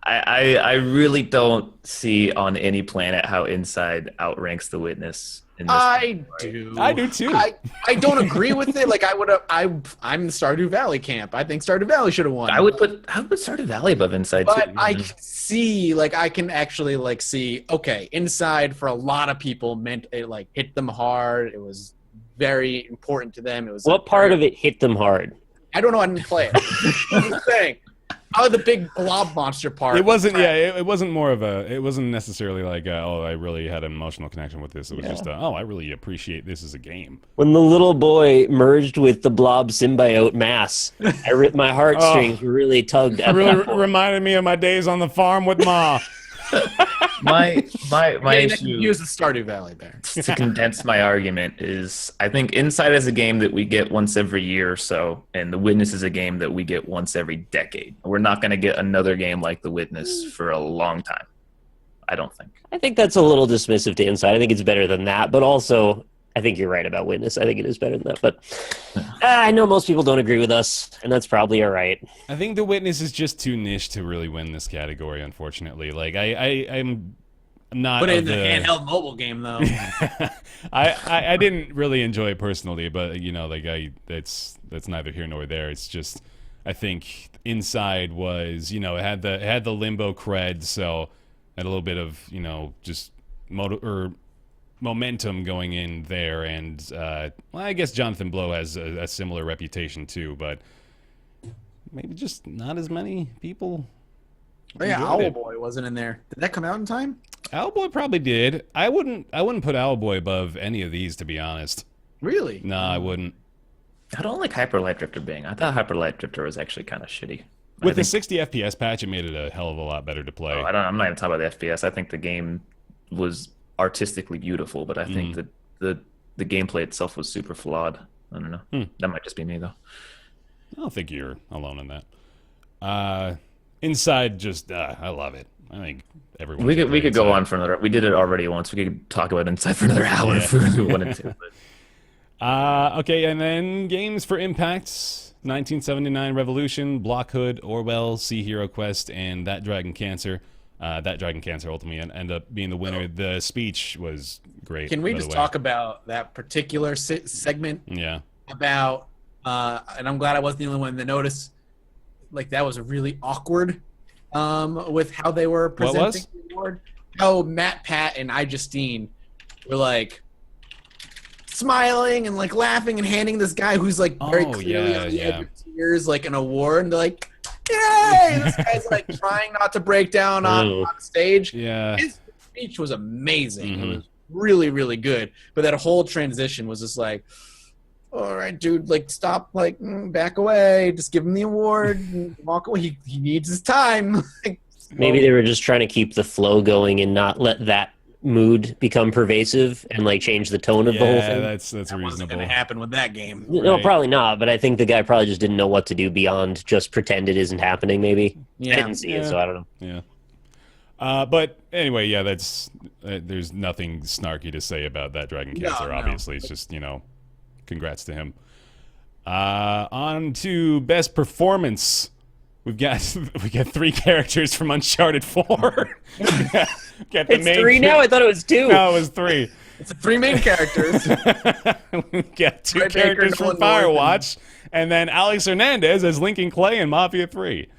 I really don't see on any planet how Inside outranks The Witness in this I category. do. I do too. I don't agree with it. I'm the Stardew Valley camp. I think Stardew Valley should have won. I would put Stardew Valley above Inside But too. I can see, I can actually see, okay, Inside for a lot of people meant it hit them hard. It was very important to them. It was What part of it hit them hard? I don't know. I didn't play it. I'm just saying. Oh, the big blob monster part. It wasn't. Yeah, it wasn't more of a. It wasn't necessarily like, oh, I really had an emotional connection with this. It was just, oh, I really appreciate this as a game. When the little boy merged with the blob symbiote mass, my heartstrings really tugged. At Really that point. reminded me of my days on the farm with Ma. My Use issue the Stardew Valley there. to condense my argument is I think Inside is a game that we get once every year or so, and The Witness is a game that we get once every decade. We're not going to get another game like The Witness for a long time. I don't think. I think that's a little dismissive to Inside. I think it's better than that, but also I think you're right about Witness. I think it is better than that, but I know most people don't agree with us, and that's probably all right. I think The Witness is just too niche to really win this category, unfortunately. Like, I'm not. Put it in the handheld mobile game, though. I didn't really enjoy it personally, but like that's neither here nor there. It's just I think Inside was it had the limbo cred, so had a little bit of just momentum going in there, and well, I guess Jonathan Blow has a similar reputation too, but maybe just not as many people. Oh, yeah, enjoyed it. Owlboy wasn't in there. Did that come out in time? Owlboy probably did. I wouldn't put Owlboy above any of these, to be honest. Really? No, I wouldn't. I don't like Hyper Light Drifter Bing. I thought Hyper Light Drifter was actually kind of shitty. With the 60 FPS patch, it made it a hell of a lot better to play. I'm not even talking about the FPS. I think the game was artistically beautiful, but I think that the gameplay itself was super flawed. I don't know. That might just be me, though. I don't think you're alone in that. Inside, just I love it. I think everyone. We could go on for another. We did it already once. We could talk about Inside for another hour if we wanted to. But. Okay, and then games for Impact: 1979 Revolution, Blockhood, Orwell, Sea Hero Quest, and That Dragon Cancer. That Dragon Cancer ultimately ended up being the winner. The speech was great. Can we just talk about that particular segment? Yeah. About, and I'm glad I wasn't the only one that noticed. Like, that was really awkward with how they were presenting the award. How Matt, Pat, and Justine were like smiling and like laughing and handing this guy who's like very clearly on the edge of tears like an award, and they're like, yay! This guy's like trying not to break down on stage. Yeah. His speech was amazing. It was really, really good. But that whole transition was just like, all right, dude, like, stop, like, back away. Just give him the award and walk away. He needs his time. Maybe they were just trying to keep the flow going and not let that mood become pervasive and like change the tone of the whole thing. That's That wasn't reasonable. going to happen with that game. No, Right. probably not. But I think the guy probably just didn't know what to do beyond just pretend it isn't happening. Maybe I didn't see it, so I don't know. Yeah. But anyway, yeah, that's there's nothing snarky to say about That Dragon Cancer. Obviously, it's just congrats to him. On to best performance. We got 3 characters from Uncharted 4. It's 3 now? I thought it was 2. No, it was 3. It's the 3 main characters. We got 2 Troy Baker, characters from Nolan North, Firewatch, and then Alex Hernandez as Lincoln Clay in Mafia 3.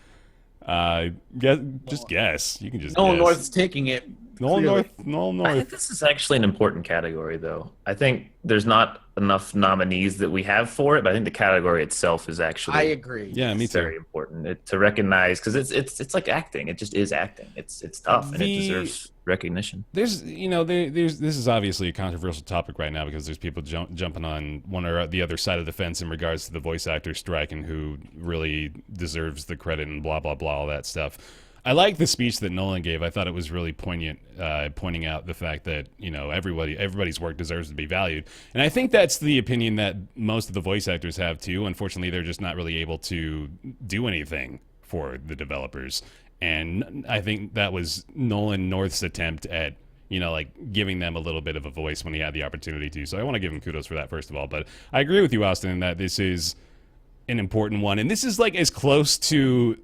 Just guess. You can just Nolan guess. North's taking it. Nolan clearly. North. I think this is actually an important category, though. I think there's not enough nominees that we have for it, but I think the category itself is actually I agree. Yeah, me very too. important to recognize, because it's like acting. It just is acting. It's tough, and it deserves recognition. There's this is obviously a controversial topic right now because there's people jumping on one or the other side of the fence in regards to the voice actor strike and who really deserves the credit and blah blah blah, all that stuff. I like the speech that Nolan gave. I thought it was really poignant, pointing out the fact that everybody's work deserves to be valued, and I think that's the opinion that most of the voice actors have too. Unfortunately, they're just not really able to do anything for the developers, and I think that was Nolan North's attempt at giving them a little bit of a voice when he had the opportunity to. So I want to give him kudos for that first of all. But I agree with you, Austin, in that this is an important one, and this is like as close to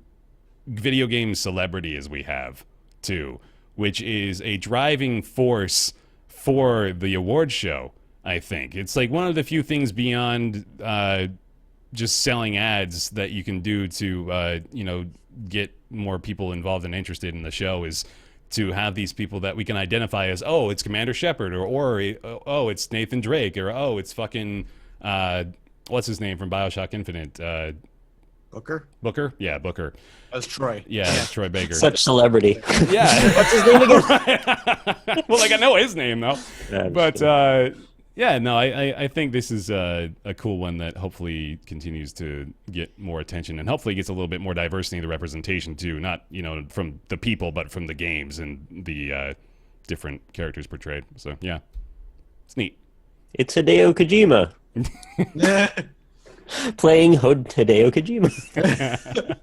video game celebrity as we have too, which is a driving force for the award show. I think it's like one of the few things beyond just selling ads that you can do to get more people involved and interested in the show is to have these people that we can identify as, oh, it's Commander Shepard, or oh, it's Nathan Drake, or oh, it's fucking what's his name from BioShock Infinite, Booker? Yeah, Booker. That was Troy. Yeah, it's Troy Baker. Such celebrity. Yeah. What's his name again? Well, like I know his name though. Yeah, But yeah, no, I think this is a cool one that hopefully continues to get more attention and hopefully gets a little bit more diversity in the representation too. Not from the people, but from the games and the different characters portrayed. So yeah, it's neat. It's Hideo Kojima playing Hideo Kojima.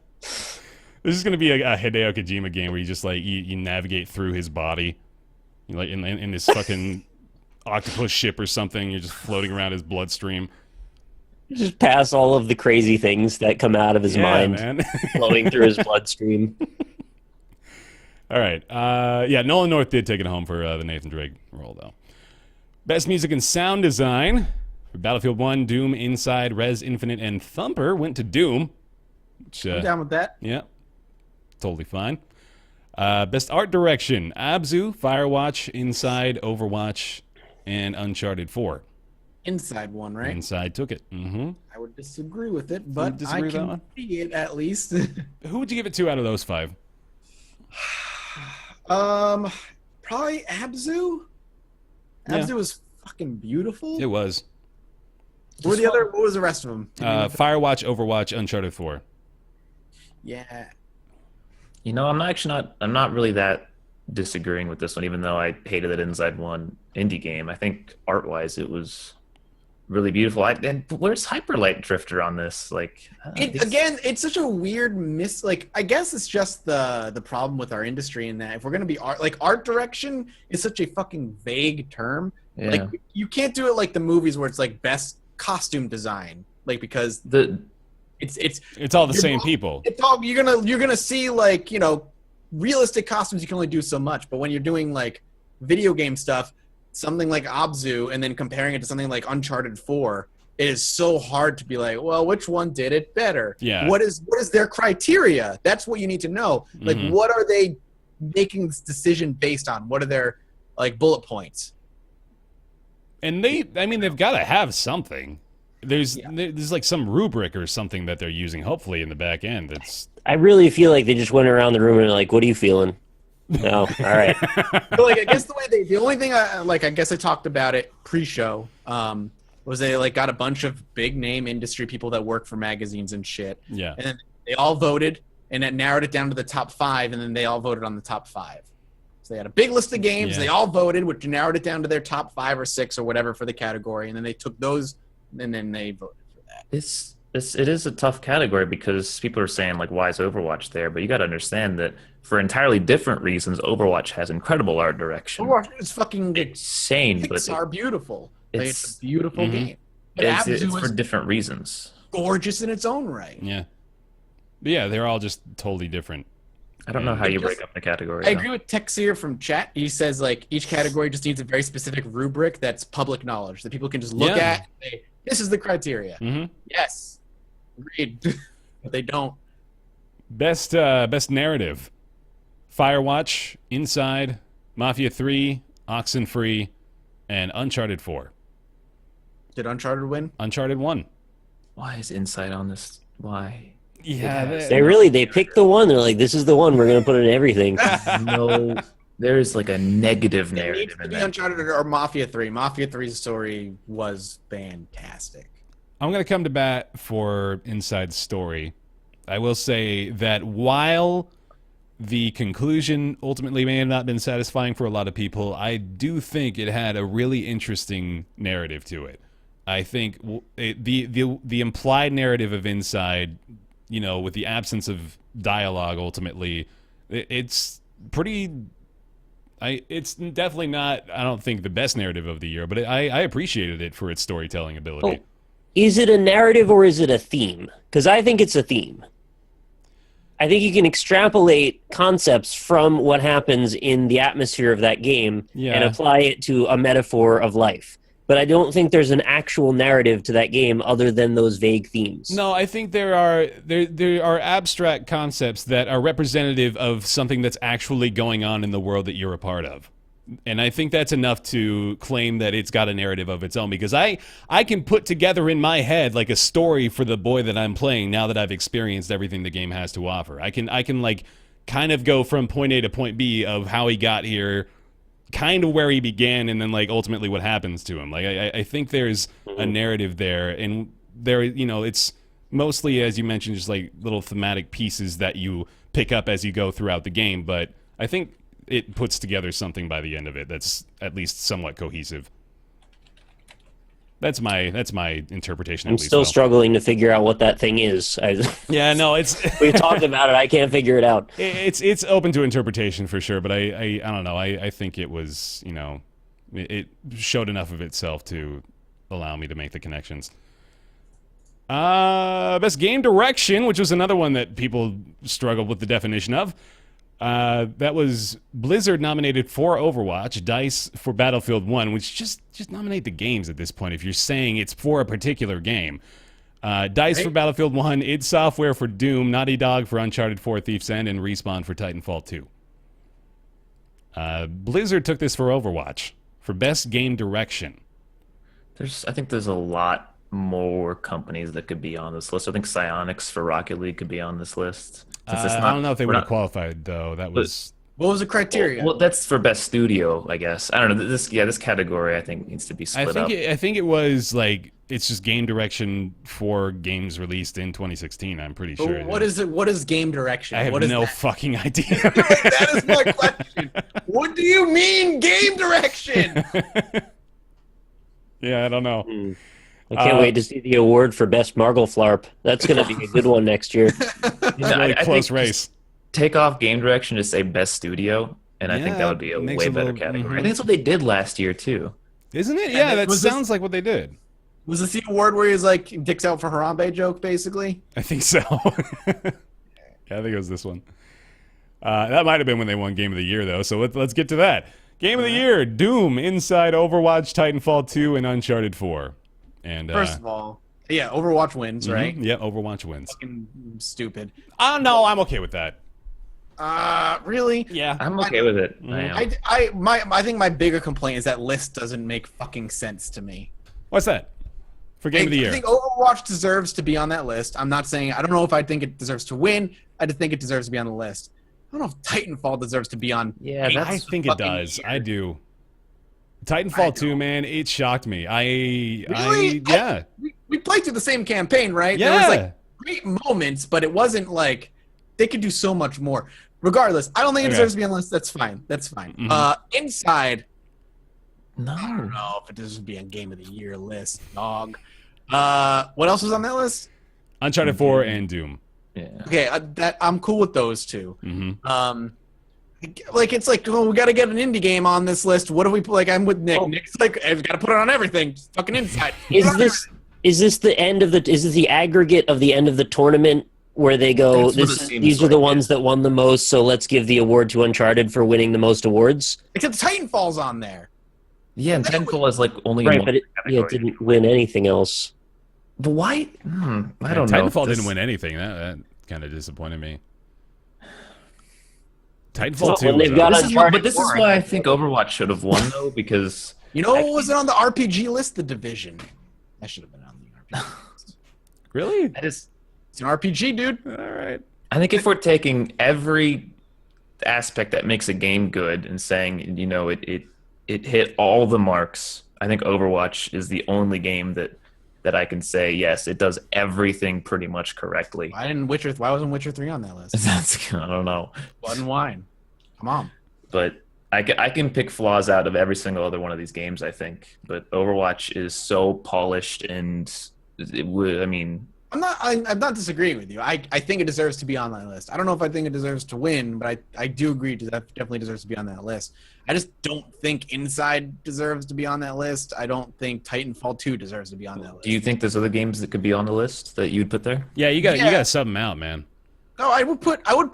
This is going to be a Hideo Kojima game where you just like you navigate through his body, like in this fucking octopus ship or something. You're just floating around his bloodstream. Just pass all of the crazy things that come out of his mind, man. flowing through his bloodstream. All right. Yeah, Nolan North did take it home for the Nathan Drake role, though. Best music and sound design for Battlefield 1, Doom, Inside, Res Infinite, and Thumper went to Doom. Which, I'm down with that. Yeah, totally fine. Best art direction, Abzu, Firewatch, Inside, Overwatch, and Uncharted 4. Inside one, right? Inside took it. Mm-hmm. I would disagree with it, but disagree I with that can one? see it at least. Who would you give it to out of those 5? Probably Abzu. Yeah. Abzu was fucking beautiful. It was. What was the rest of them? Firewatch, Overwatch, Uncharted 4. Yeah. I'm not really that disagreeing with this one, even though I hated that Inside One indie game. I think art-wise it was really beautiful. And where's Hyperlight Drifter on this? Like, Again, it's such a weird I guess it's just the problem with our industry in that if we're gonna be art direction is such a fucking vague term. Yeah. Like you can't do it like the movies where it's like best costume design, like because It's all the same people. It's all you're gonna see like realistic costumes. You can only do so much, but when you're doing like video game stuff, something like Abzu, and then comparing it to something like Uncharted 4, it is so hard to be like, well, which one did it better? Yeah. What is their criteria? That's what you need to know. Like, what are they making this decision based on? What are their like bullet points? And they've got to have something. There's like some rubric or something that they're using, hopefully in the back end. I really feel like they just went around the room and like, what are you feeling? No, all right. But like, I guess the only thing I guess I talked about it pre-show was they like got a bunch of big name industry people that work for magazines and shit. Yeah. And then they all voted, and it narrowed it down to the top 5, and then they all voted on the top 5. So they had a big list of games. Yeah. They all voted, which narrowed it down to their top 5 or 6 or whatever for the category, and then they took those, and then they voted for that. It is a tough category because people are saying like, why is Overwatch there? But you got to understand that for entirely different reasons, Overwatch has incredible art direction. Overwatch is fucking insane, but Pixar beautiful. It's a beautiful game. But it's Abzu for is different reasons. gorgeous in its own right. Yeah. But yeah, they're all just totally different. I don't know how you break up the category. I agree with Texir from chat. He says like each category just needs a very specific rubric that's public knowledge that people can just look at and say, this is the criteria. Mm-hmm. Yes. Agreed. But they don't. Best narrative: Firewatch, Inside, Mafia 3, Oxenfree, and Uncharted 4. Did Uncharted win? Uncharted 1. Why is Inside on this? Why? Yeah, They picked the one. They're like, this is the one. We're gonna put in everything. No, there's like a negative It needs narrative to in be that. Uncharted or Mafia 3. Mafia 3's story was fantastic. I'm going to come to bat for Inside's story. I will say that while the conclusion ultimately may have not been satisfying for a lot of people, I do think it had a really interesting narrative to it. I think the implied narrative of Inside, with the absence of dialogue, ultimately, it's pretty. It's definitely not, I don't think, the best narrative of the year, but I appreciated it for its storytelling ability. Oh. Is it a narrative or is it a theme? Because I think it's a theme. I think you can extrapolate concepts from what happens in the atmosphere of that game and apply it to a metaphor of life. But I don't think there's an actual narrative to that game other than those vague themes. No, I think there are abstract concepts that are representative of something that's actually going on in the world that you're a part of. And I think that's enough to claim that it's got a narrative of its own, because I can put together in my head like a story for the boy that I'm playing now that I've experienced everything the game has to offer. I can like kind of go from point A to point B of how he got here, kind of where he began, and then like ultimately what happens to him. Like I think there's a narrative there, and there, you know, it's mostly, as you mentioned, just like little thematic pieces that you pick up as you go throughout the game, but I think it puts together something by the end of it that's at least somewhat cohesive. That's my interpretation. I'm still struggling to figure out what that thing is. Yeah, no, it's we've talked about it. I can't figure it out. It's open to interpretation for sure, but I don't know. I think it was, you know, it showed enough of itself to allow me to make the connections. Best game direction, which was another one that people struggled with the definition of. That was Blizzard nominated for Overwatch, DICE for Battlefield 1, which just nominate the games at this point if you're saying it's for a particular game. DICE for Battlefield 1, id Software for Doom, Naughty Dog for Uncharted 4 Thief's End, and Respawn for Titanfall 2. Blizzard took this for Overwatch for Best Game Direction. I think there's a lot more companies that could be on this list. I think Psyonix for Rocket League could be on this list. I don't know if they would have qualified, though. That was... What was the criteria? Well, that's for best studio, I guess. I don't know. This category I think needs to be split up. I think it was like it's just game direction for games released in 2016. I'm pretty sure. What is it? What is game direction? I have no fucking idea. That is my question. What do you mean game direction? Yeah, I don't know. I can't wait to see the award for Best Margle Flarp. That's going to be a good one next year. It's a really close race. Take off game direction to say best studio, and I think that would be a way better category. I think that's what they did last year too. Isn't it? Yeah, that sounds like what they did. Was this the award where he's like dicks out for Harambe joke, basically? I think so. Yeah, I think it was this one. That might have been when they won Game of the Year, though. So let's get to that. Game of the Year: Doom, Inside, Overwatch, Titanfall 2, and Uncharted 4. And first of all, yeah, Overwatch wins, right? Yeah, Overwatch wins. Fucking stupid. No, I'm okay with that. Really? Yeah, I'm okay with it. I think my bigger complaint is that list doesn't make fucking sense to me. What's that? For Game of the Year. I think Overwatch deserves to be on that list. I'm not saying, I don't know if I think it deserves to win. I just think it deserves to be on the list. I don't know if Titanfall deserves to be on. Yeah, I think it does. Year. I do. Titanfall 2, man, it shocked me. Really? Yeah. We played through the same campaign, right? Yeah. There was like great moments, but it wasn't like they could do so much more. Regardless, I don't think it deserves to be on the list. That's fine. That's fine. Inside, no. I don't know if it deserves to be on Game of the Year list, dog. What else was on that list? Uncharted 4 and Doom. Yeah. Okay, I'm cool with those two. Like it's like, oh, we got to get an indie game on this list. What do we like? I'm with Nick. Nick's like, I've got to put it on everything. Just fucking Inside. Is this the end of the? Is this the aggregate of the end of the tournament where they go? These are the ones that won the most. So let's give the award to Uncharted for winning the most awards. Except Titanfall's on there. Yeah, and Titanfall is like only right, but it didn't win anything else. But why? I don't know. Titanfall didn't win anything. That kind of disappointed me. Titanfall 2. This is why I think Overwatch should have won, though, because... You know what wasn't on the RPG list? The Division. That should have been on the RPG list. Really? It's an RPG, dude. All right. I think if we're taking every aspect that makes a game good and saying, you know, it hit all the marks, I think Overwatch is the only game that I can say, yes, it does everything pretty much correctly. Why wasn't Witcher 3 on that list? I don't know. Blood and Wine. Come on. But I can pick flaws out of every single other one of these games, I think. But Overwatch is so polished and I'm not disagreeing with you. I think it deserves to be on that list. I don't know if I think it deserves to win, but I do agree that definitely deserves to be on that list. I just don't think Inside deserves to be on that list. I don't think Titanfall 2 deserves to be on that list. Do you think there's other games that could be on the list that you'd put there? Yeah, you got to sub them out, man. No, I would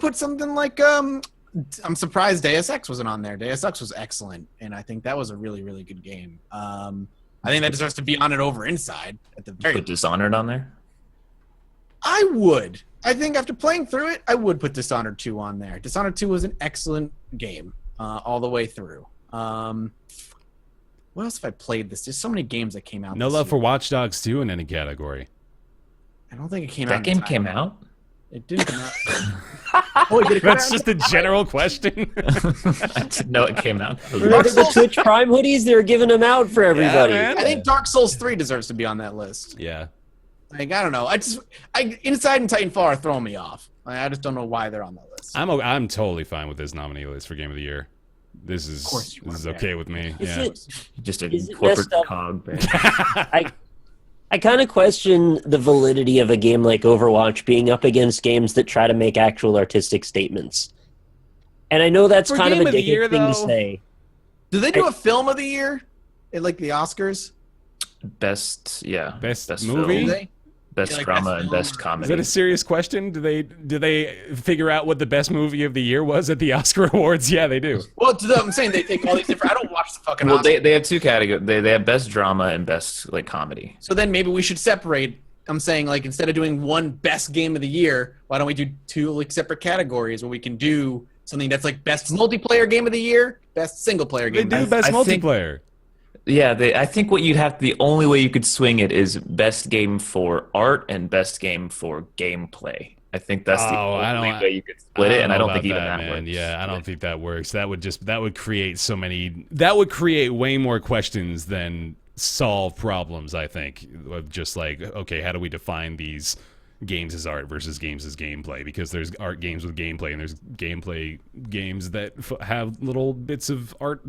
put something like I'm surprised Deus Ex wasn't on there. Deus Ex was excellent, and I think that was a really, really good game. I think that deserves to be on it over Inside at the very. Put Dishonored on there? I would. I think after playing through it, I would put Dishonored 2 on there. Dishonored 2 was an excellent game all the way through. What else have I played this? There's so many games that came out. No this love year. for Watch Dogs 2 in any category. I don't think it came out. That game in time. came out. It didn't come out. Oh, did it come That's out? just a general question. I didn't know it came out. Remember the Twitch Prime hoodies? They were giving them out for everybody. man. I think Dark Souls 3 deserves to be on that list. Yeah. Like, I don't know. Inside and Titanfall are throwing me off. I just don't know why they're on that list. I'm totally fine with this nominee list for Game of the Year. This is course you are, okay with me. Is Yeah. it- Just a Is it corporate messed up? cog. Man. I kind of question the validity of a game like Overwatch being up against games that try to make actual artistic statements. And I know that's For kind of Game a of the Year, dickhead thing to though- say. Do they do a film of the year? Like the Oscars? Best Best film, movie? Do they? best Yeah, like drama, best and film best or- Is comedy. that a serious question? Do they figure out what the best movie of the year was at the Oscar Awards? Yeah, they do. Well, I'm saying they take all these different. I don't watch the fucking Well, Oscars. they have two categories. They have best drama and best like comedy. So then maybe we should separate. I'm saying, like, instead of doing one best game of the year, why don't we do two like separate categories where we can do something that's like best multiplayer game of the year, best single player They game. do best I think- multiplayer. Yeah, I think what you'd have the only way you could swing it is best game for art and best game for gameplay. I think that's the Oh, I only don't- way you could split it, and I know don't think about even that man. works. Yeah, I don't think that works. That would create so many. That would create way more questions than solve problems. I think of just like, okay, how do we define these games as art versus games as gameplay? Because there's art games with gameplay, and there's gameplay games that have little bits of art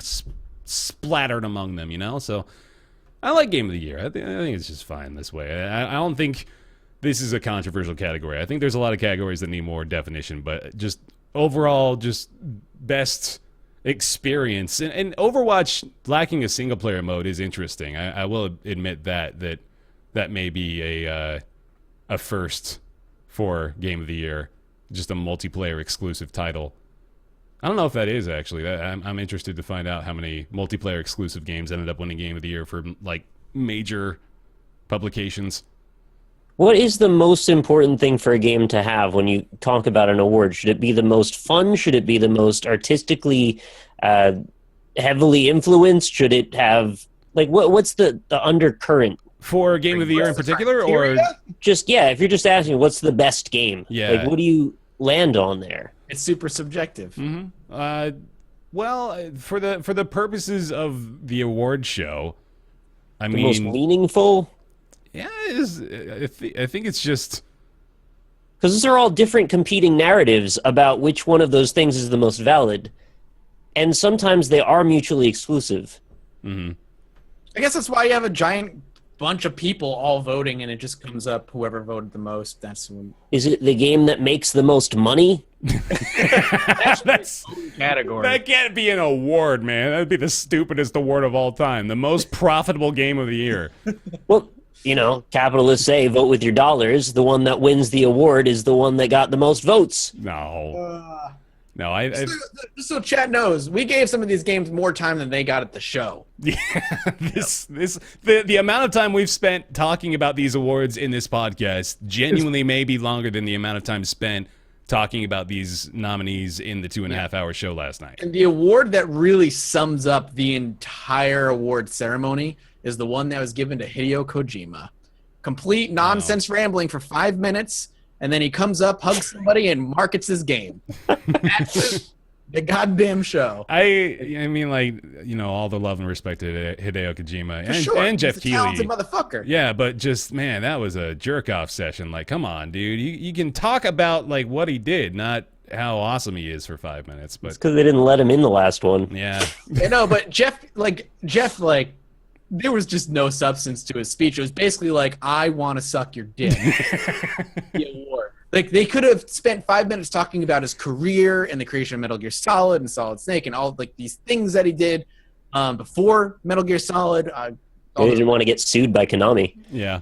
splattered among them. You know, so I like Game of the Year. I think it's just fine this way. I don't think this is a controversial category. I think there's a lot of categories that need more definition, but just overall, just best experience. And Overwatch lacking a single player mode is interesting. I will admit that may be a first for Game of the Year, just a multiplayer exclusive title. I don't know if that is actually. I'm interested to find out how many multiplayer exclusive games ended up winning Game of the Year for like major publications. What is the most important thing for a game to have when you talk about an award? Should it be the most fun? Should it be the most artistically heavily influenced? Should it have like what's the undercurrent? For Game of the Year in particular, or Just if you're just asking what's the best game, Yeah. like what do you land on there? It's super subjective. well, for the purposes of the award show, I The most mean, meaningful? yeah, I think it's just Because those are all different competing narratives about which one of those things is the most valid. And sometimes they are mutually exclusive. I guess that's why you have a giant bunch of people all voting, and it just comes up whoever voted the most. That's when Is it the game that makes the most money? that's category. that can't be an award, man. That'd be the stupidest award of all time. The most profitable game of the year. Well, capitalists say vote with your dollars. The one that wins the award is the one that got the most votes. No, I Just so chat knows, we gave some of these games more time than they got at the show. the amount of time we've spent talking about these awards in this podcast genuinely may be longer than the amount of time spent talking about these nominees in the 2.5 hour show last night. And the award that really sums up the entire award ceremony is the one that was given to Hideo Kojima. Complete nonsense rambling for 5 minutes, and then he comes up, hugs somebody, and markets his game. That's the goddamn show. I mean, like, all the love and respect to Hideo Kojima For and, sure. and Jeff He's a talented Keighley. motherfucker. Yeah, but just, man, that was a jerk-off session. Like, come on, dude. You can talk about, like, what he did, not how awesome he is for 5 minutes. But, Because they didn't let him in the last one. yeah. I know, but Jeff, there was just no substance to his speech. It was basically like, I want to suck your dick. The award. Like, they could have spent 5 minutes talking about his career and the creation of Metal Gear Solid and Solid Snake and all, like, these things that he did before Metal Gear Solid. They didn't want to get sued by Konami. Yeah.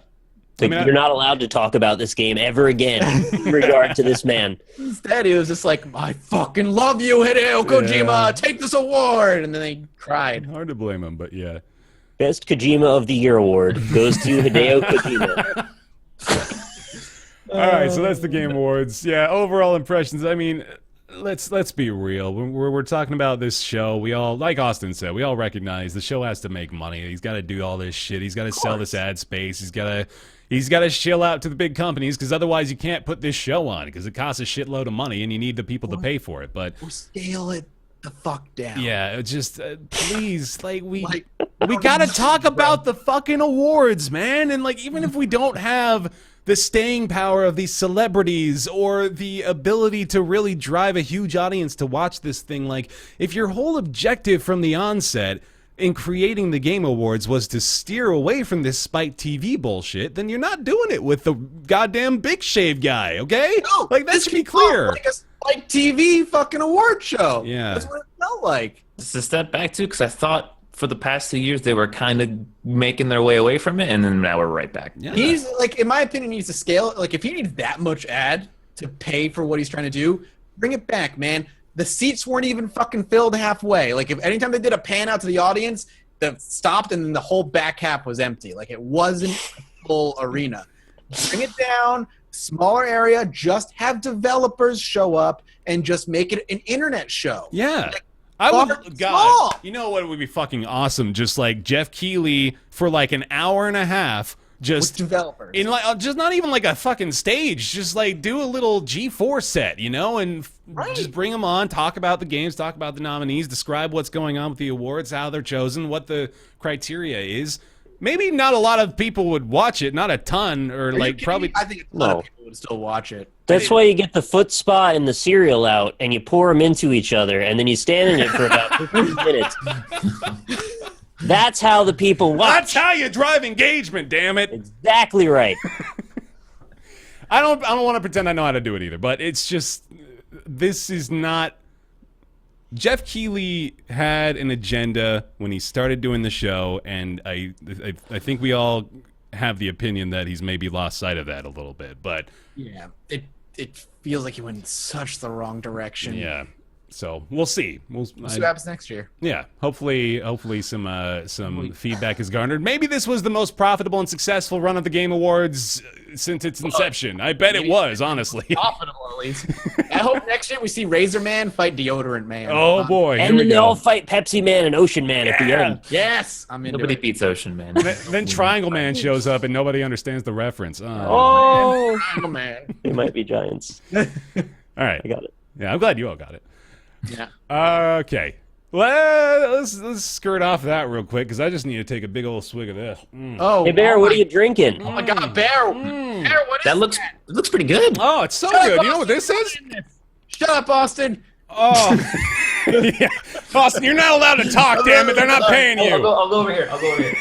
Like, you're not allowed to talk about this game ever again in regard to this man. Instead, he was just like, I fucking love you, Hideo Kojima. Yeah. Take this award. And then they cried. Hard to blame him, but yeah. Best Kojima of the Year award goes to Hideo Kojima. All right, so that's the Game Awards. Yeah, overall impressions. I mean, let's be real. When we're talking about this show, we all, like Austin said, we all recognize the show has to make money. He's got to do all this shit. He's got to sell this ad space. He's got to shill out to the big companies because otherwise you can't put this show on because it costs a shitload of money and you need the people to pay for it. But scale it the fuck down. yeah, just please, like we gotta talk about the fucking awards, man. And like, even if we don't have the staying power of these celebrities or the ability to really drive a huge audience to watch this thing, like if your whole objective from the onset in creating the Game Awards was to steer away from this Spike TV bullshit, then you're not doing it with the goddamn Big Shave guy, okay? No, like that should be clear. Like a Spike TV fucking award show. Yeah. That's what it felt like. Just a step back too, because I thought for the past 2 years they were kind of making their way away from it, and then now we're right back. Yeah. He's like, in my opinion, he needs to scale it. Like, if he needs that much ad to pay for what he's trying to do, bring it back, man. The seats weren't even fucking filled halfway. Like, if anytime they did a pan out to the audience, that stopped and then the whole back half was empty. Like, it wasn't a full arena. Bring it down, smaller area, just have developers show up and just make it an internet show. Yeah. Like, I would, small. God, you know what would be fucking awesome? Just like Jeff Keighley for like an hour and a half, With just developers. in like, just not even like a fucking stage, just like do a little G4 set, you know, and just bring them on, talk about the games, talk about the nominees, describe what's going on with the awards, how they're chosen, what the criteria is. Maybe not a lot of people would watch it, not a ton, or like probably. I think a lot of people would still watch it. That's why you get the foot spa and the cereal out, and you pour them into each other, and then you stand in it for about 15 minutes. That's how the people watch. That's how you drive engagement, damn it. Exactly right. I don't want to pretend I know how to do it either, but it's just, this is not. Jeff Keighley had an agenda when he started doing the show, and I think we all have the opinion that he's maybe lost sight of that a little bit. But Yeah, it feels like he went in such the wrong direction. yeah, so we'll see. We'll see what happens next year. Yeah, hopefully some feedback is garnered. Maybe this was the most profitable and successful run of the Game Awards since its inception. I bet it was, honestly. Profitable, at least. I hope next year we see Razor Man fight Deodorant Man. Oh boy, here And we then they go. all fight Pepsi Man and Ocean Man at the end. Yes, I'm into Nobody it. beats Ocean Man. Then Triangle Man shows up and nobody understands the reference. Oh, Oh, man. they might be giants. All right. I got it. Yeah, I'm glad you all got it. Yeah. Okay. Well, let's skirt off that real quick because I just need to take a big old swig of this. Oh, Hey, Bear, what are you drinking? Oh my God, Bear! Bear, what is That looks pretty good. Oh, it's so Shut good. up, You know what this Austin. is? Shut up, Austin. Oh, yeah. Austin, you're not allowed to talk. Damn it, they're not paying you. I'll go over here.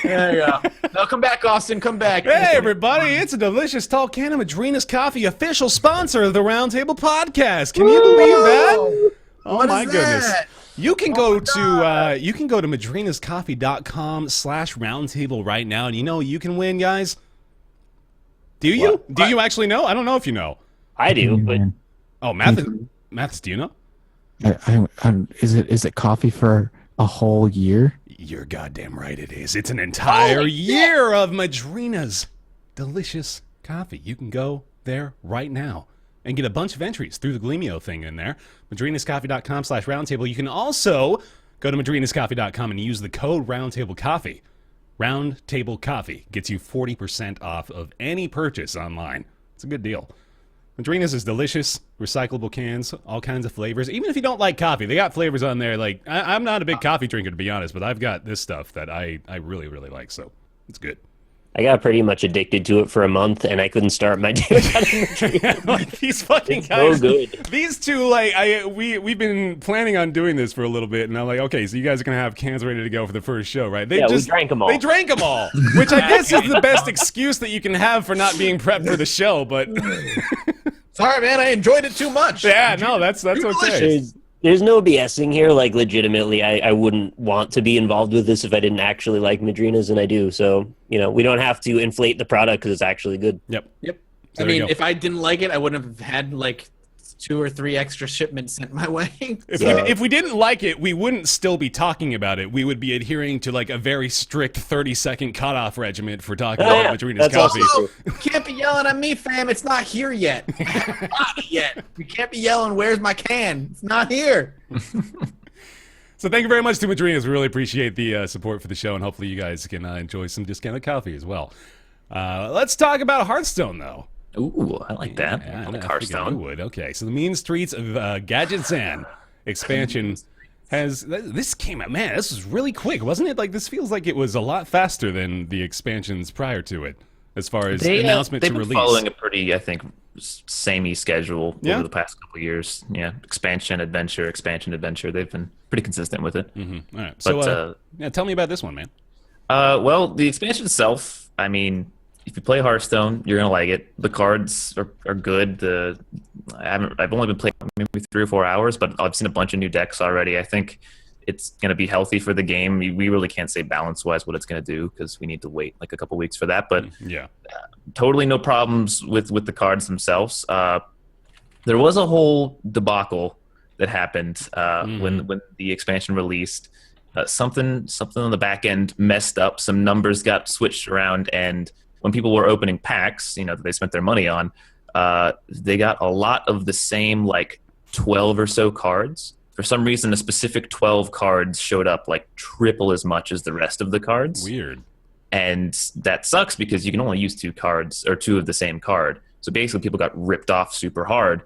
There you go. No, come back, Austin. Come back. Hey, everybody, it's a delicious tall can of Madrina's Coffee, official sponsor of the Roundtable podcast. Can you believe that? Oh, What my is goodness. that? You can go to madrinascoffee.com/roundtable right now, and you know what you can win, guys? Do you? What? Do you actually know? I don't know if you know. I do, but Oh, Mathis, do you know? Is it coffee for a whole year? You're goddamn right it is. It's an entire year of Madrina's delicious coffee. You can go there right now and get a bunch of entries through the Gleamio thing in there. madrinascoffee.com/roundtable. You can also go to madrinascoffee.com and use the code ROUNDTABLECOFFEE. Roundtable Coffee gets you 40% off of any purchase online. It's a good deal. Madrina's is delicious, recyclable cans, all kinds of flavors. Even if you don't like coffee, they got flavors on there. Like I'm not a big coffee drinker, to be honest, but I've got this stuff that I really, really like, so it's good. I got pretty much addicted to it for a month, and I couldn't start my day without it. Like these fucking It's guys, so good. these two, like we've been planning on doing this for a little bit, and I'm like, okay, so you guys are gonna have cans ready to go for the first show, right? Yeah, we drank 'em all. They drank them all, which I guess is the best excuse that you can have for not being prepped for the show. But Sorry, man. I enjoyed it too much. yeah, no, that's okay. There's no BSing here. Like, legitimately, I wouldn't want to be involved with this if I didn't actually like Madrinas, and I do. So, we don't have to inflate the product because it's actually good. Yep. Yep. So I there you mean, go. if I didn't like it, I wouldn't have had like 2 or 3 extra shipments sent my way. If we didn't like it, we wouldn't still be talking about it. We would be adhering to like a very strict 30-second cutoff regiment for talking about Madrina's That's coffee. Also, you can't be yelling at me, fam. It's not here yet. It's not yet. You can't be yelling, "Where's my can?" It's not here. So thank you very much to Madrinas. We really appreciate the support for the show, and hopefully you guys can enjoy some discounted coffee as well. Let's talk about Hearthstone, though. Ooh, I like that. Yeah, I like I figured Hearthstone. you would. Okay, so the Mean Streets of Gadgetzan expansion has... This came out... Man, this was really quick, wasn't it? Like, this feels like it was a lot faster than the expansions prior to it, as far as announcement to they've release. been following a pretty, I think, samey schedule Yeah? over the past couple of years. Yeah, expansion, adventure. They've been pretty consistent with it. All right, so But, yeah, tell me about this one, man. well, the expansion itself, I mean, if you play Hearthstone, you're gonna like it. The cards are good. I've only been playing maybe 3 or 4 hours, but I've seen a bunch of new decks already. I think it's gonna be healthy for the game. We really can't say balance-wise what it's gonna do because we need to wait like a couple weeks for that. But Yeah. totally no problems with the cards themselves. There was a whole debacle that happened when the expansion released. Something on the back end messed up. Some numbers got switched around, and when people were opening packs, that they spent their money on, they got a lot of the same like 12 or so cards. For some reason, a specific 12 cards showed up like triple as much as the rest of the cards. Weird. And that sucks because you can only use 2 cards or 2 of the same card. So basically people got ripped off super hard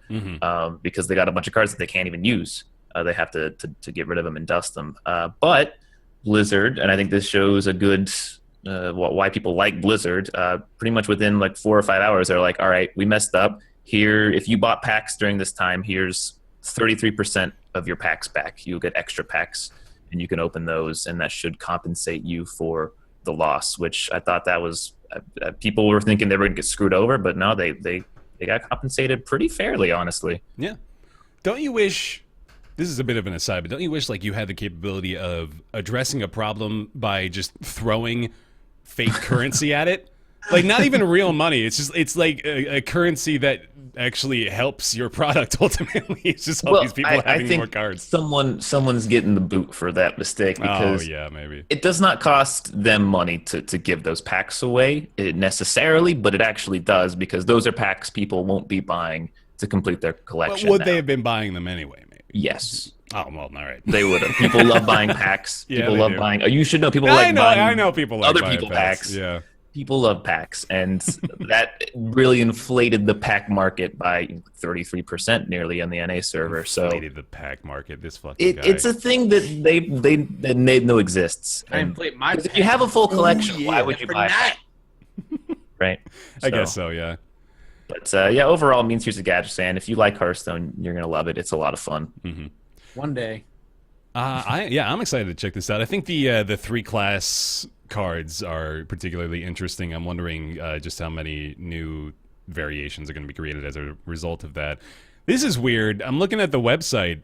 because they got a bunch of cards that they can't even use. They have to get rid of them and dust them. But Blizzard, and I think this shows a good why people like Blizzard, pretty much within like 4 or 5 hours, they're like, all right, we messed up. Here, if you bought packs during this time, here's 33% of your packs back. You'll get extra packs, and you can open those, and that should compensate you for the loss, which I thought that was people were thinking they were going to get screwed over, but no, they got compensated pretty fairly, honestly. Yeah. Don't you wish... This is a bit of an aside, but don't you wish like you had the capability of addressing a problem by just throwing fake currency at it? Like not even real money. It's like a currency that actually helps your product ultimately. It's just all these people having think more cards. Someone's getting the boot for that mistake because yeah, maybe. it does not cost them money to give those packs away necessarily, but it actually does because those are packs people won't be buying to complete their collection. But would now. they have been buying them anyway? Maybe. Yes. Oh well, all right. They would have. People love buying packs. Yeah, people they love do. buying. You should know people like buying. I know people like other buying people packs. Yeah. People love packs, and that really inflated the pack market by 33% nearly on the NA server. So Inflated the pack market. This fucking guy. it's a thing that they know exists. I And played my. if you have a full collection, Ooh, why yeah. would you For buy a that. pack? Right? I guess so. Yeah. But yeah, overall, Mean Streets of Gadgetzan. If you like Hearthstone, you're gonna love it. It's a lot of fun. One day. I'm excited to check this out. I think the 3-class cards are particularly interesting. I'm wondering just how many new variations are going to be created as a result of that. This is weird. I'm looking at the website.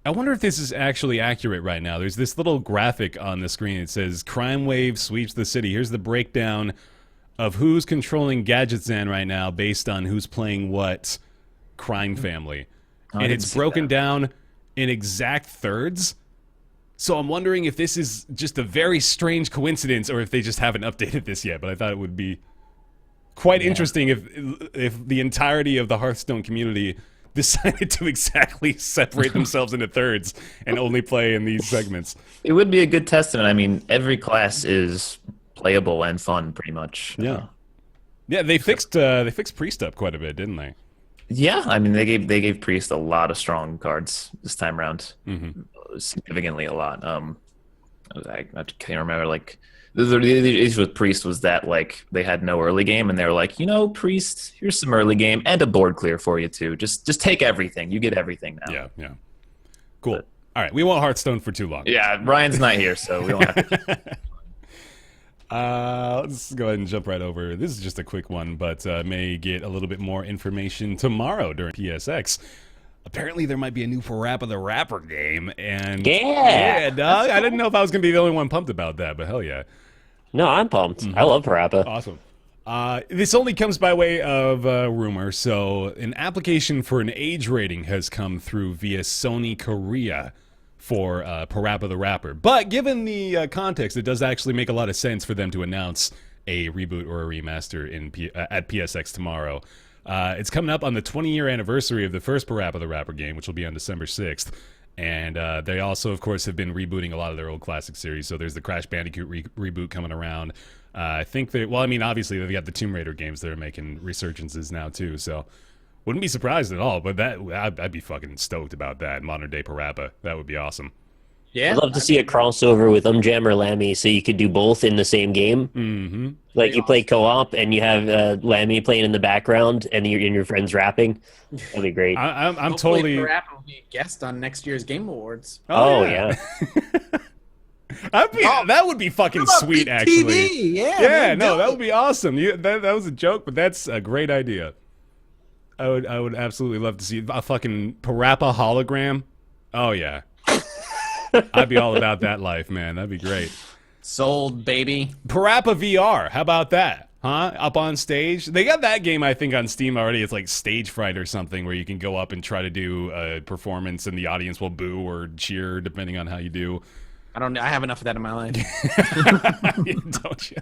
I wonder if this is actually accurate right now. There's this little graphic on the screen. It says, crime wave sweeps the city. Here's the breakdown of who's controlling Gadgetzan right now based on who's playing what crime family. I And didn't it's see broken that. down in exact thirds. So I'm wondering if this is just a very strange coincidence or if they just haven't updated this yet. But I thought it would be quite interesting if the entirety of the Hearthstone community decided to exactly separate themselves into thirds and only play in these segments. It would be a good testament. I mean, every class is playable and fun, pretty much. Yeah, they fixed Priest up quite a bit, didn't they? Yeah, I mean, they gave Priest a lot of strong cards this time around, significantly a lot. I can't remember. Like the issue with Priest was that like they had no early game, and they were like, Priest, here's some early game and a board clear for you too. Just take everything. You get everything now. Yeah. Cool. All right, we won't Hearthstone for too long. Yeah, Ryan's not here, so we don't have to. Let's go ahead and jump right over. This is just a quick one, but may get a little bit more information tomorrow during PSX. Apparently, there might be a new PaRappa the Rapper game, and Yeah. dog. I didn't know if I was gonna be the only one pumped about that, but hell yeah, No, I'm pumped. I love PaRappa. awesome. This only comes by way of rumor. So an application for an age rating has come through via Sony Korea for PaRappa the Rapper. But given the context, it does actually make a lot of sense for them to announce a reboot or a remaster at PSX tomorrow. It's coming up on the 20-year anniversary of the first PaRappa the Rapper game, which will be on December 6th. And they also, of course, have been rebooting a lot of their old classic series. So there's the Crash Bandicoot reboot coming around. I think obviously they've got the Tomb Raider games that are making resurgences now too. So wouldn't be surprised at all. But I'd be fucking stoked about that. Modern day PaRappa, that would be awesome. Yeah, I'd love to see a crossover with or Lammy, so you could do both in the same game. Mm-hmm. Like you play co-op and you have Lammy playing in the background and your friends rapping. That'd be great. I'm Hopefully totally. PaRappa will be a guest on next year's Game Awards. Oh yeah. That would be fucking What about sweet, Big actually. TV? Yeah, Yeah, man, no, do that it. would be awesome. That was a joke, but that's a great idea. I would absolutely love to see a fucking PaRappa hologram. Oh yeah, I'd be all about that life, man. That'd be great. Sold, baby. PaRappa VR, how about that? Huh? Up on stage? They got that game, I think, on Steam already. It's like Stage Fright or something, where you can go up and try to do a performance, and the audience will boo or cheer depending on how you do. I have enough of that in my life. Don't you?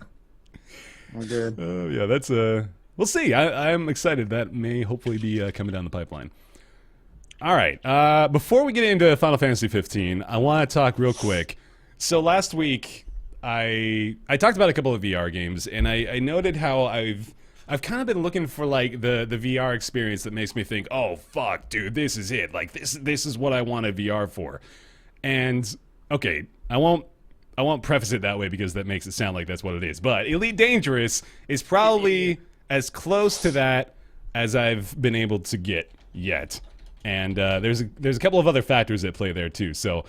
I'm good. Oh yeah, that's we'll see. I'm excited. That may hopefully be coming down the pipeline. All right. Before we get into Final Fantasy 15, I want to talk real quick. So last week, I talked about a couple of VR games, and I noted how I've kind of been looking for like the VR experience that makes me think, oh fuck, dude, this is it. Like this is what I want a VR for. And okay, I won't preface it that way because that makes it sound like that's what it is. But Elite Dangerous is probably as close to that as I've been able to get yet. And there's a couple of other factors at play there too. So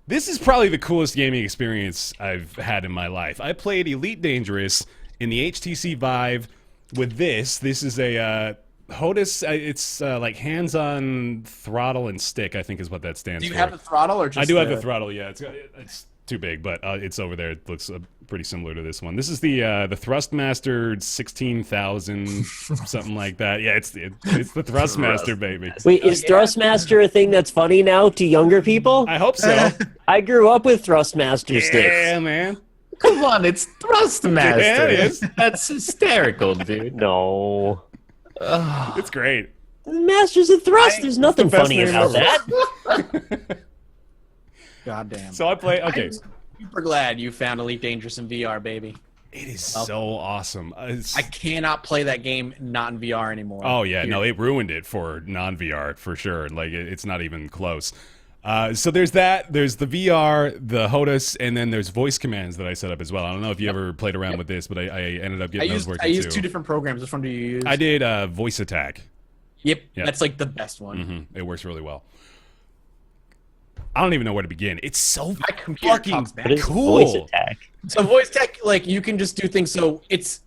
this is probably the coolest gaming experience I've had in my life. I played Elite Dangerous in the HTC Vive with this. This is a HOTAS. It's like hands-on throttle and stick, I think is what that stands for. Do you have the throttle or just I do have the throttle, yeah. It's too big, but it's over there. It looks pretty similar to this one. This is the Thrustmaster 16,000, something like that. Yeah, it's the Thrustmaster, baby. Wait, is Thrustmaster a thing that's funny now to younger people? I hope so. I grew up with Thrustmaster sticks. Yeah, man. Come on, it's Thrustmaster. Yeah, it is. That's hysterical, dude. No. It's great. Masters of Thrust, there's nothing best funny name about ever. that. Goddamn. So I play. Okay, I'm super glad you found Elite Dangerous in VR, baby. it is so awesome. I cannot play that game not in VR anymore. Oh yeah, no, Period. it ruined it for non-VR for sure. Like it's not even close. So there's that. There's the VR, the HOTAS, and then there's voice commands that I set up as well. I don't know if you ever played around with this, but I ended up getting those working I used too. two different programs. Which one do you use? I did Voice Attack. Yep, Yeah. that's like the best one. Hmm. It works really well. I don't even know where to begin. It's so My computer fucking talks back. What is cool. voice attack? So voice tech, like you can just do things. So it's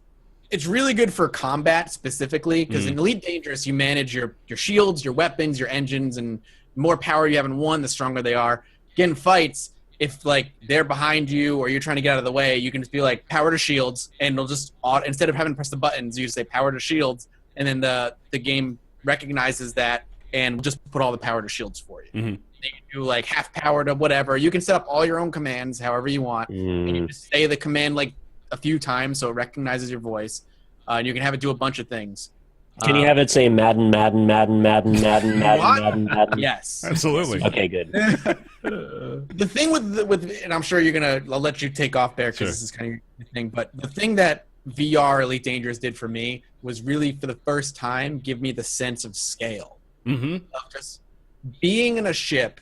really good for combat specifically because in Elite Dangerous you manage your shields, your weapons, your engines, and the more power you have in one, the stronger they are. Get in fights, if like they're behind you or you're trying to get out of the way, you can just be like power to shields, and it'll just instead of having to press the buttons, you just say power to shields, and then the game recognizes that and will just put all the power to shields for you. Mhm. You can do like half power to whatever. You can set up all your own commands however you want. And you just say the command like a few times so it recognizes your voice. And you can have it do a bunch of things. Can you have it say Madden, Madden, Madden, Madden, Madden, Madden, What? Madden, Madden? Yes. Absolutely. Okay, good. The thing with and I'm sure I'll let you take off there because Sure. this is kind of your thing, but the thing that VR Elite Dangerous did for me was really for the first time give me the sense of scale. Mm-hmm. Of just being in a ship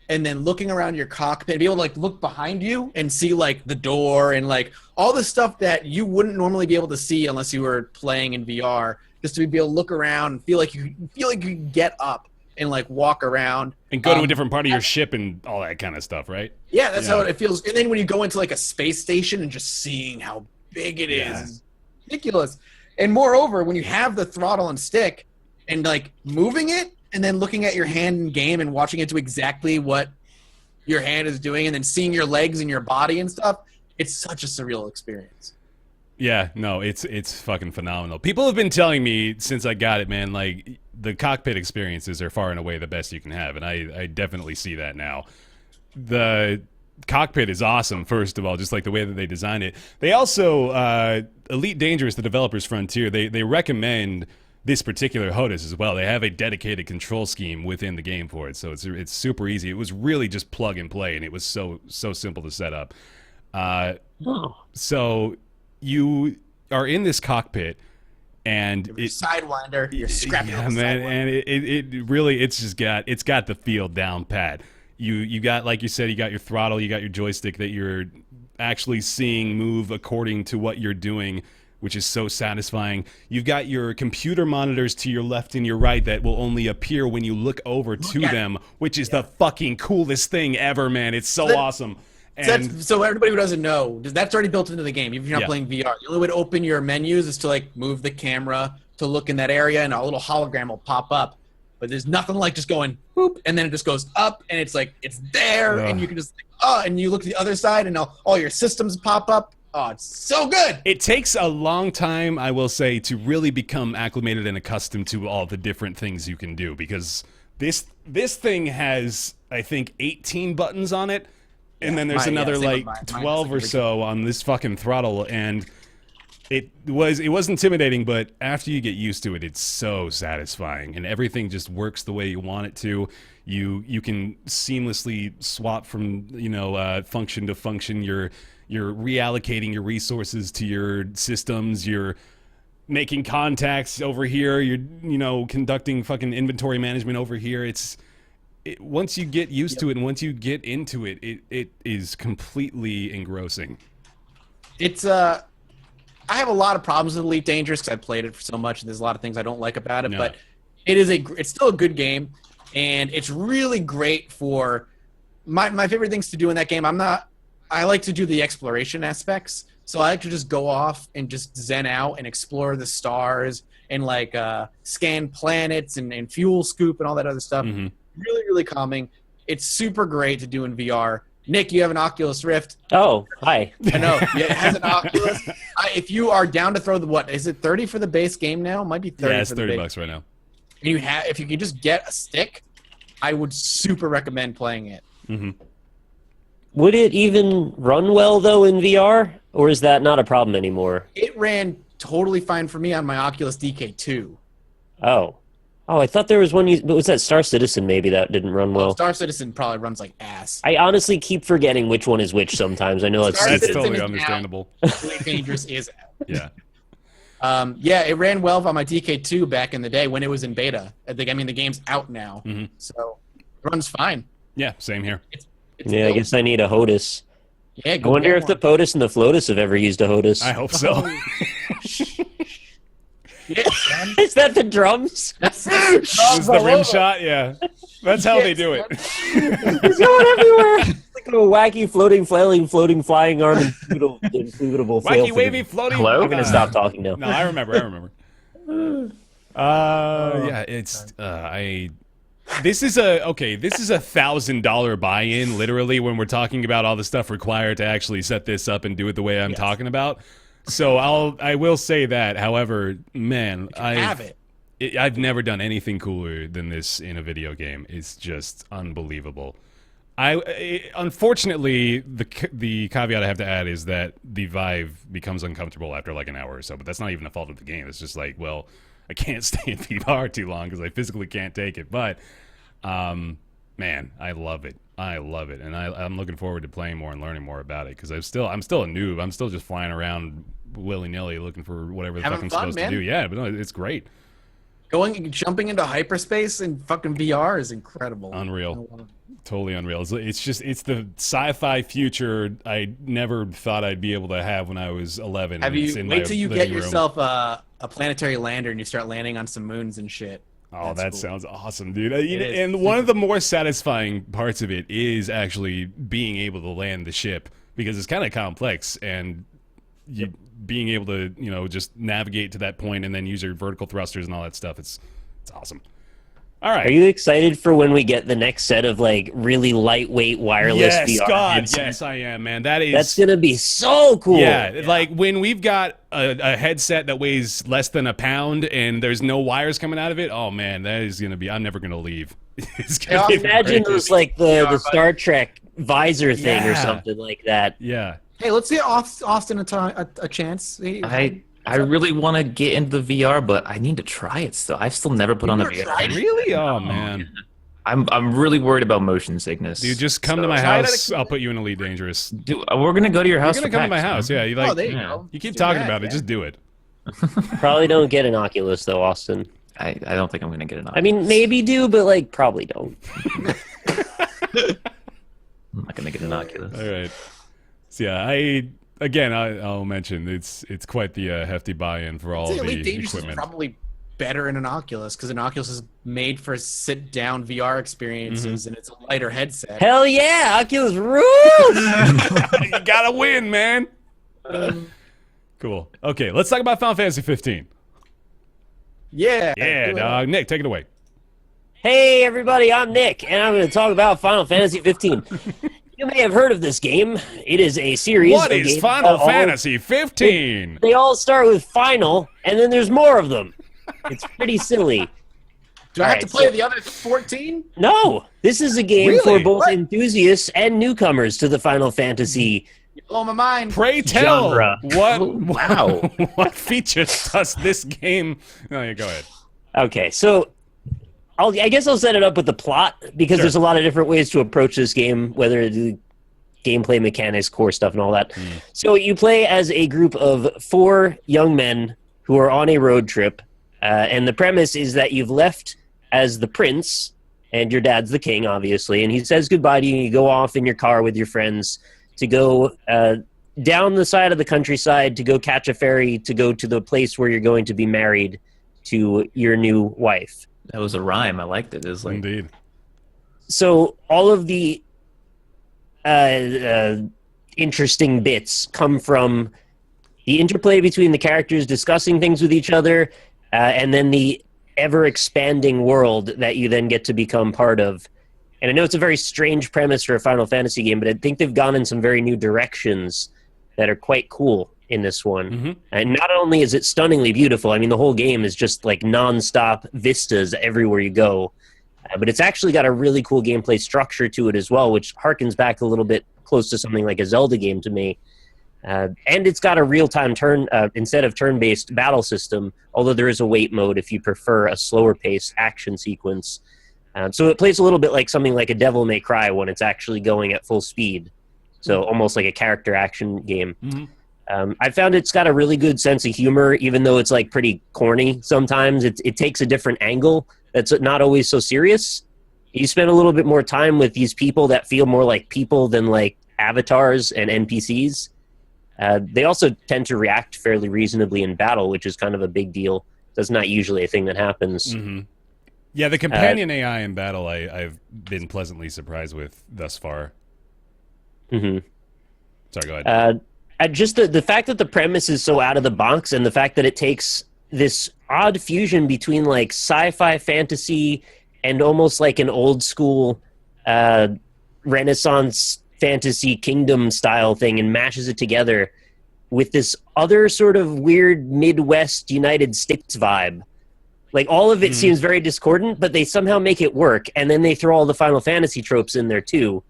and then looking around your cockpit, be able to like look behind you and see like the door and like all the stuff that you wouldn't normally be able to see unless you were playing in VR. Just to be able to look around and feel like you can get up and like walk around And go to a different part of your ship and all that kind of stuff, right? Yeah, that's Yeah. how it feels. And then when you go into like a space station and just seeing how big it is, Yeah. is ridiculous. And moreover, when you have the throttle and stick and like moving it and then looking at your hand in game and watching it do exactly what your hand is doing and then seeing your legs and your body and stuff, it's such a surreal experience. Yeah, no, it's fucking phenomenal. People have been telling me since I got it, man, like the cockpit experiences are far and away the best you can have, and I definitely see that now. The cockpit is awesome, first of all, just like the way that they design it. They also, Elite Dangerous, the developers Frontier, they recommend this particular HOTAS as well. They have a dedicated control scheme within the game for it, so it's super easy. It was really just plug and play, and it was so simple to set up. So you are in this cockpit, and Your Sidewinder, you're scrapping yeah, man, and it really it's got the feel down pat. You got, like you said, you got your throttle, you got your joystick that you're actually seeing move according to what you're doing, which is so satisfying. You've got your computer monitors to your left and your right that will only appear when you look over to them, which is the fucking coolest thing ever, man. It's so awesome. And so everybody who doesn't know, that's already built into the game. Even if you're not Yeah. playing VR, the only way to open your menus is to like move the camera to look in that area, and a little hologram will pop up. But there's nothing like just going boop, and then it just goes up, and it's like it's there, and you can just and you look to the other side, and all your systems pop up. Oh, it's so good. it takes a long time, I will say, to really become acclimated and accustomed to all the different things you can do, because this thing has, I think, 18 buttons on it. And then there's another like 12 or so on this fucking throttle, and it was intimidating, but after you get used to it, it's so satisfying, and everything just works the way you want it to. You can seamlessly swap from function to function. You're reallocating your resources to your systems. You're making contacts over here. You're conducting fucking inventory management over here. Once you get used to it and once you get into it, it is completely engrossing. It's I have a lot of problems with Elite Dangerous because I played it for so much, and there's a lot of things I don't like about it. No. But it's still a good game, and it's really great for my favorite things to do in that game. I like to do the exploration aspects, so I like to just go off and just zen out and explore the stars and like scan planets and fuel scoop and all that other stuff. Mm-hmm. Really, really calming. It's super great to do in VR. Nick, you have an Oculus Rift. Oh, hi. I know. Yeah, it has an Oculus. If you are down to throw is it 30 for the base game now? It might be 30. Yeah, it's for the $30 base. right now. And if you can just get a stick, I would super recommend playing it. Mm-hmm. Would it even run well, though, in VR? Or is that not a problem anymore? It ran totally fine for me on my Oculus DK2. Oh, I thought there was one. But was that Star Citizen maybe that didn't run well? Star Citizen probably runs like ass. I honestly keep forgetting which one is which sometimes. I know it's Star That's Citizen totally is understandable. Elite Dangerous is out. Yeah. Yeah, it ran well on my DK2 back in the day when it was in beta. I mean, the game's out now, so it runs fine. Yeah, same here. It's Yeah, I built. guess I need a HOTAS. Yeah, I go wonder get if the one. POTUS and the FLOTUS have ever used a HOTAS. I hope so. Yeah, man. Is that the drums? That's This is the rim shot? Yeah. That's how they do it. It's going everywhere. It's like a wacky floating, flailing, floating, flying arm inflatable fail. Wacky, wavy, floating. Hello? I'm going to stop talking now. No, I remember. Yeah, it's this is a $1,000 buy-in, literally, when we're talking about all the stuff required to actually set this up and do it the way I'm talking about. So I will say that. However, man, I've never done anything cooler than this in a video game. It's just unbelievable. Unfortunately, the caveat I have to add is that the Vive becomes uncomfortable after like an hour or so. But that's not even a fault of the game. It's just like, well, I can't stay in VR too long because I physically can't take it. But man, I love it. And I'm looking forward to playing more and learning more about it because I'm still a noob. I'm still just flying around willy-nilly looking for whatever the fuck I'm supposed to do. Yeah, but no, it's great. Jumping into hyperspace in fucking VR is incredible. Unreal. Totally unreal. It's the sci-fi future I never thought I'd be able to have when I was 11. Wait till you get yourself a planetary lander and you start landing on some moons and shit. Oh, That's that cool. sounds awesome, dude. is. And one of the more satisfying parts of it is actually being able to land the ship because it's kind of complex and being able to, just navigate to that point and then use your vertical thrusters and all that stuff. It's awesome. All right. Are you excited for when we get the next set of like really lightweight wireless Yes, VR God, headsets? yes, I am, man. That's gonna be so cool. Yeah, like when we've got a headset that weighs less than a pound and there's no wires coming out of it. Oh man, that is gonna be. I'm never gonna leave. It's gonna be Imagine great. those like the Star Trek visor thing or Yeah. something like that. Yeah. Hey, let's get Austin a chance. I really want to get into the VR, but I need to try it still. I've still never put on a never VR. tried it? Really? Oh man. I'm really worried about motion sickness. Dude, just come to my house. I'll put you in Elite Dangerous. Dude, we're gonna go to your house. You're gonna for come to my PAX, house. man. Yeah, you like. Oh, there you go. You keep Do talking that, about it. yeah. Just do it. Probably don't get an Oculus though, Austin. I don't think I'm gonna get an. I mean, maybe do, but like probably don't. I'm not gonna get an Oculus. All right. So yeah, I'll mention it's quite the hefty buy-in for all I'd say the Elite Dangerous is equipment. probably better in an Oculus because an Oculus is made for sit-down VR experiences and it's a lighter headset. Hell yeah, Oculus rules! You gotta win, man. Cool. Okay, let's talk about Final Fantasy 15. Yeah. Yeah, do it. dog. Nick, take it away. Hey everybody, I'm Nick, and I'm going to talk about Final Fantasy 15. You may have heard of this game. It is a series. What of is games Final that all- Fantasy 15? They all start with final, and then there's more of them. It's pretty silly. Do I have Alright, to play so- the other 14? No, this is a game Really? for both What? enthusiasts and newcomers to the Final Fantasy. You blow my mind. Pray tell, Genre. Wow. what features does this game? No, yeah, go ahead. Okay, so I guess I'll set it up with the plot because Sure. there's a lot of different ways to approach this game, whether the gameplay mechanics, core stuff, and all that. So you play as a group of 4 young men who are on a road trip, and the premise is that you've left as the prince, and your dad's the king, obviously, and he says goodbye to you, and you go off in your car with your friends to go down the side of the countryside to go catch a ferry to go to the place where you're going to be married to your new wife. That was a rhyme. I liked it. It was like Indeed. So all of the interesting bits come from the interplay between the characters discussing things with each other, and then the ever-expanding world that you then get to become part of. And I know it's a very strange premise for a Final Fantasy game, but I think they've gone in some very new directions that are quite cool in this one. Mm-hmm. And not only is it stunningly beautiful, I mean, the whole game is just like non-stop vistas everywhere you go, but it's actually got a really cool gameplay structure to it as well, which harkens back a little bit close to something like a Zelda game to me. And it's got a real-time instead of turn-based battle system, although there is a wait mode if you prefer a slower-paced action sequence. So it plays a little bit like something like a Devil May Cry when it's actually going at full speed. So almost like a character action game. Mm-hmm. I found it's got a really good sense of humor, even though it's like pretty corny sometimes. It takes a different angle that's not always so serious. You spend a little bit more time with these people that feel more like people than like avatars and NPCs. They also tend to react fairly reasonably in battle, which is kind of a big deal. That's not usually a thing that happens. Mm-hmm. Yeah, the companion AI in battle I've been pleasantly surprised with thus far. Mm-hmm. Sorry, go ahead. Just the fact that the premise is so out of the box, and the fact that it takes this odd fusion between like sci-fi fantasy and almost like an old school Renaissance fantasy kingdom style thing and mashes it together with this other sort of weird Midwest United States vibe. Like all of it seems very discordant, but they somehow make it work, and then they throw all the Final Fantasy tropes in there too.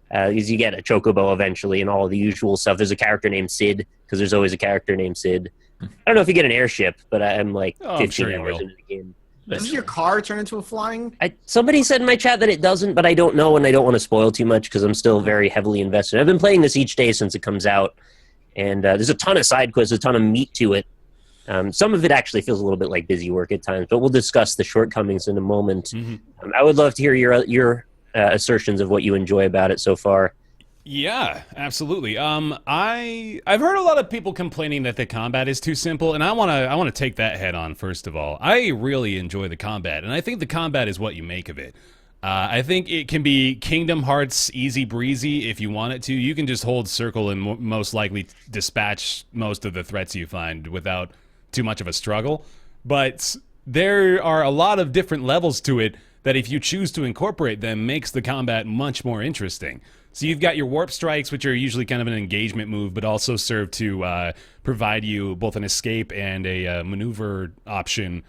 Because you get a chocobo eventually and all the usual stuff. There's a character named Sid, because there's always a character named Sid. I don't know if you get an airship, but I'm like Oh, I'm 15 sure you hours will. into the game. Doesn't your car turn into a flying? Somebody said in my chat that it doesn't, but I don't know, and I don't want to spoil too much because I'm still very heavily invested. I've been playing this each day since it comes out, and there's a ton of side quests, a ton of meat to it. Some of it actually feels a little bit like busy work at times, but we'll discuss the shortcomings in a moment. Mm-hmm. I would love to hear your assertions of what you enjoy about it so far. Yeah, absolutely. I've heard a lot of people complaining that the combat is too simple, and I wanna take that head on first of all. I really enjoy the combat, and I think the combat is what you make of it. I think it can be Kingdom Hearts easy breezy if you want it to. You can just hold circle and most likely dispatch most of the threats you find without too much of a struggle. But there are a lot of different levels to it that if you choose to incorporate them makes the combat much more interesting. So you've got your warp strikes, which are usually kind of an engagement move, but also serve to provide you both an escape and a maneuver option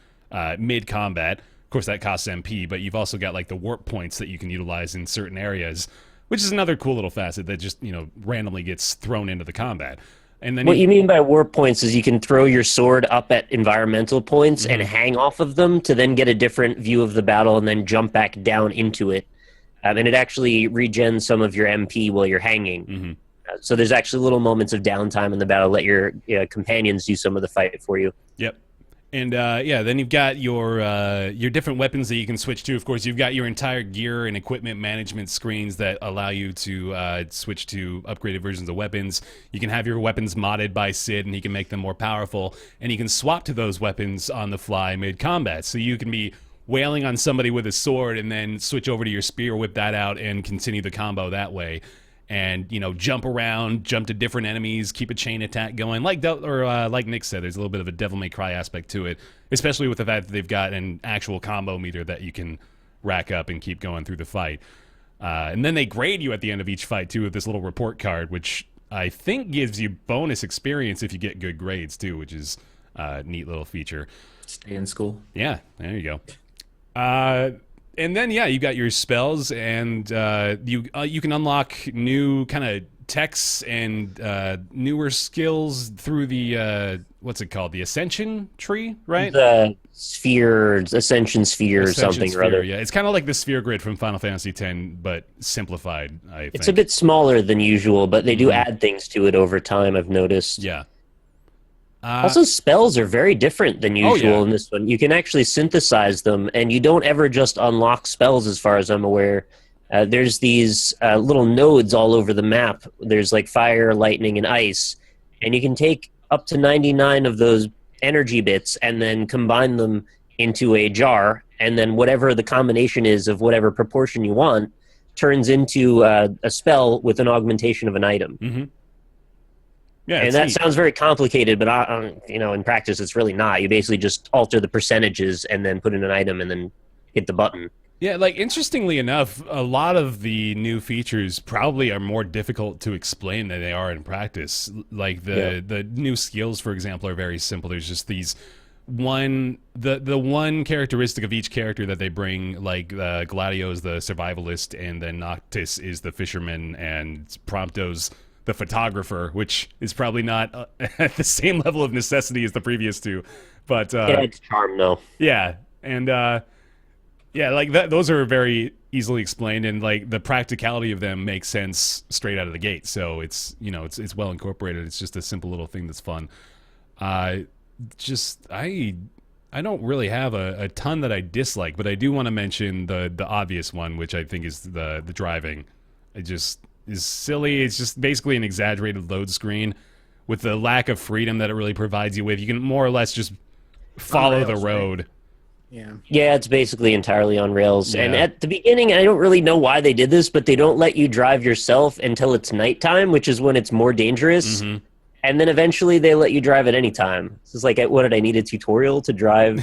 mid-combat. Of course, that costs MP, but you've also got like the warp points that you can utilize in certain areas, which is another cool little facet that just, randomly gets thrown into the combat. And then what you mean by warp points is you can throw your sword up at environmental points and hang off of them to then get a different view of the battle and then jump back down into it. And it actually regens some of your MP while you're hanging. So there's actually little moments of downtime in the battle. Let your companions do some of the fight for you. Yep. And then you've got your different weapons that you can switch to. Of course, you've got your entire gear and equipment management screens that allow you to switch to upgraded versions of weapons. You can have your weapons modded by Sid, and he can make them more powerful. And you can swap to those weapons on the fly mid-combat. So you can be wailing on somebody with a sword and then switch over to your spear, whip that out, and continue the combo that way. And jump around, jump to different enemies, keep a chain attack going. Like Nick said, there's a little bit of a Devil May Cry aspect to it, especially with the fact that they've got an actual combo meter that you can rack up and keep going through the fight. And then they grade you at the end of each fight too with this little report card, which I think gives you bonus experience if you get good grades too, which is a neat little feature. Stay in school. Yeah, there you go. And then, you got your spells, and you can unlock new kind of techs and newer skills through the, what's it called? The Ascension tree, right? The Ascension Sphere or something Sphere, or other. Yeah, it's kind of like the Sphere Grid from Final Fantasy X, but simplified, I think. It's a bit smaller than usual, but they do add things to it over time, I've noticed. Yeah. Also, spells are very different than usual in this one. You can actually synthesize them, and you don't ever just unlock spells as far as I'm aware. There's these little nodes all over the map. There's like fire, lightning, and ice. And you can take up to 99 of those energy bits and then combine them into a jar. And then whatever the combination is of whatever proportion you want turns into a spell with an augmentation of an item. Mm-hmm. Yeah, and that sounds very complicated, but in practice, it's really not. You basically just alter the percentages and then put in an item and then hit the button. Yeah, like interestingly enough, a lot of the new features probably are more difficult to explain than they are in practice. Like the new skills, for example, are very simple. There's just these the one characteristic of each character that they bring, like Gladio is the survivalist, and then Noctis is the fisherman, and Prompto's the photographer, which is probably not at the same level of necessity as the previous two, but it's charm though. Yeah, and like that. Those are very easily explained, and like the practicality of them makes sense straight out of the gate. So it's it's well incorporated. It's just a simple little thing that's fun. I don't really have a ton that I dislike, but I do want to mention the obvious one, which I think is the driving. It just is silly. It's just basically an exaggerated load screen with the lack of freedom that it really provides you with. You can more or less just follow the road. Right? Yeah, it's basically entirely on rails. Yeah. And at the beginning, I don't really know why they did this, but they don't let you drive yourself until it's nighttime, which is when it's more dangerous. Mm-hmm. And then eventually they let you drive at any time. So it's like, what did I need a tutorial to drive?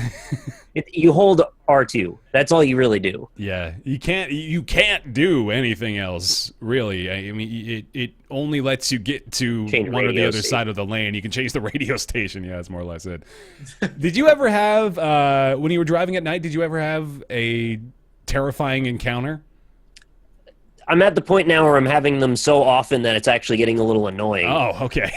You hold R2. That's all you really do. Yeah, you can't do anything else, really. I mean, it only lets you get to one or the other side of the lane. You can change the radio station. Yeah, that's more or less it. Did you ever have, when you were driving at night, did you ever have a terrifying encounter? I'm at the point now where I'm having them so often that it's actually getting a little annoying. Oh, okay.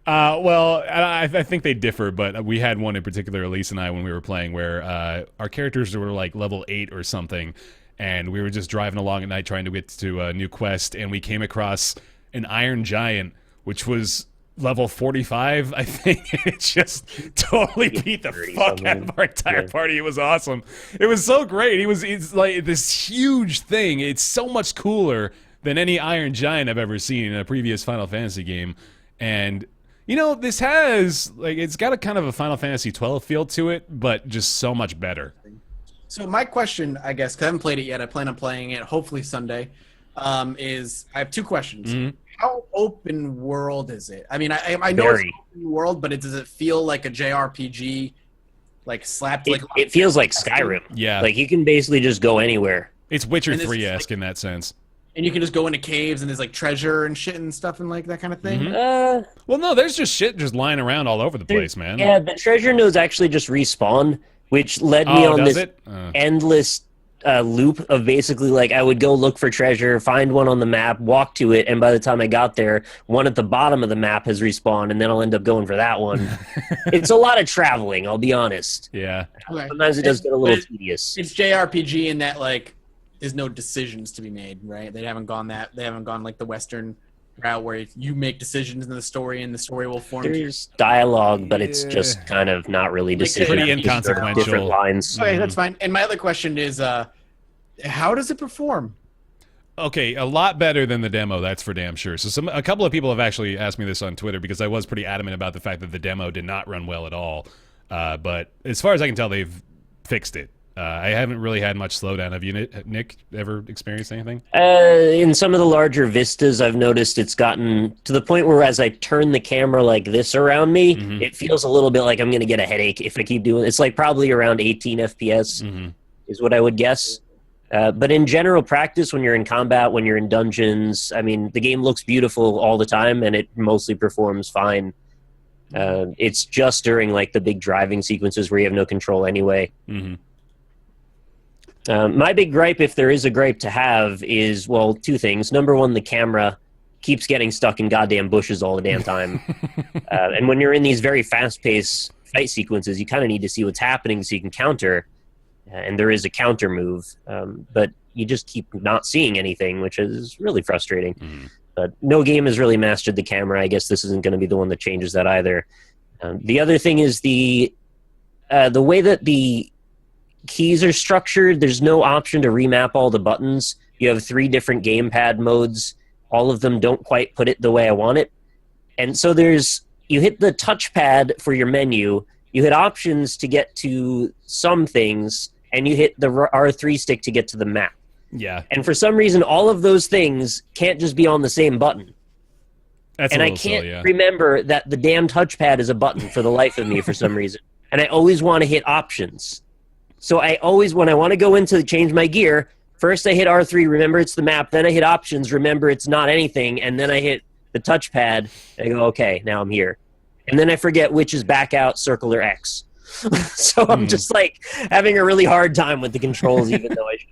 Well, I think they differ, but we had one in particular, Elise and I, when we were playing, where our characters were like level 8 or something, and we were just driving along at night trying to get to a new quest, and we came across an Iron Giant, which was level 45, I think. It just totally beat the fuck out of our entire party. It was awesome. It was so great. It's like this huge thing. It's so much cooler than any Iron Giant I've ever seen in a previous Final Fantasy game. And this has, like, it's got a kind of a Final Fantasy 12 feel to it, but just so much better. So my question, I guess, because I haven't played it yet, I plan on playing it hopefully Sunday, is I have two questions. Mm-hmm. How open world is it? I mean, I know it's open world, but does it feel like a JRPG like slapped. It feels like Skyrim. Yeah. Like you can basically just go anywhere. It's Witcher And it's 3-esque like- in that sense. And you can just go into caves and there's like treasure and shit and stuff and like that kind of thing. Mhm. Well, no, there's just shit just lying around all over the place, man. Yeah, the treasure nodes actually just respawn, which led me on does this it? endless loop of basically like I would go look for treasure, find one on the map, walk to it, and by the time I got there, one at the bottom of the map has respawned, and then I'll end up going for that one. It's a lot of traveling, I'll be honest. Yeah. Okay. Sometimes it does get a little But tedious. It's JRPG in that like there's no decisions to be made, right? They haven't gone like the Western route where you make decisions in the story and the story will form. There's dialogue, but it's Yeah. just kind of not really decisions. pretty Just inconsequential. Different lines. Okay, that's fine. And my other question is, how does it perform? Okay, a lot better than the demo, that's for damn sure. So a couple of people have actually asked me this on Twitter because I was pretty adamant about the fact that the demo did not run well at all. But as far as I can tell, they've fixed it. I haven't really had much slowdown. Have you, Nick, ever experienced anything? In some of the larger vistas, I've noticed it's gotten to the point where as I turn the camera like this around me, it feels a little bit like I'm going to get a headache if I keep doing it. It's like probably around 18 FPS is what I would guess. But in general practice, when you're in combat, when you're in dungeons, I mean, the game looks beautiful all the time, and it mostly performs fine. It's just during like the big driving sequences where you have no control anyway. My big gripe, if there is a gripe to have, is, well, two things. Number one, the camera keeps getting stuck in goddamn bushes all the damn time. And when you're in these very fast-paced fight sequences, you kind of need to see what's happening so you can counter. And there is a counter move, but you just keep not seeing anything, which is really frustrating. But no game has really mastered the camera. I guess this isn't going to be the one that changes that either. The other thing is the way that the keys are structured. There's no option to remap all the buttons. You have 3 different gamepad modes. All of them don't quite put it the way I want it. And so you hit the touchpad for your menu, you hit options to get to some things, and you hit the R3 stick to get to the map. Yeah. And for some reason, all of those things can't just be on the same button. That's And a I little can't silly, yeah. remember that the damn touchpad is a button for the life of me for some reason. And I always want to hit options. So I always, when I want to go into change my gear, first I hit R3, remember it's the map, then I hit options, remember it's not anything, and then I hit the touchpad, and I go, okay, now I'm here. And then I forget which is back out, circle, or X. So I'm just like having a really hard time with the controls, even though I should.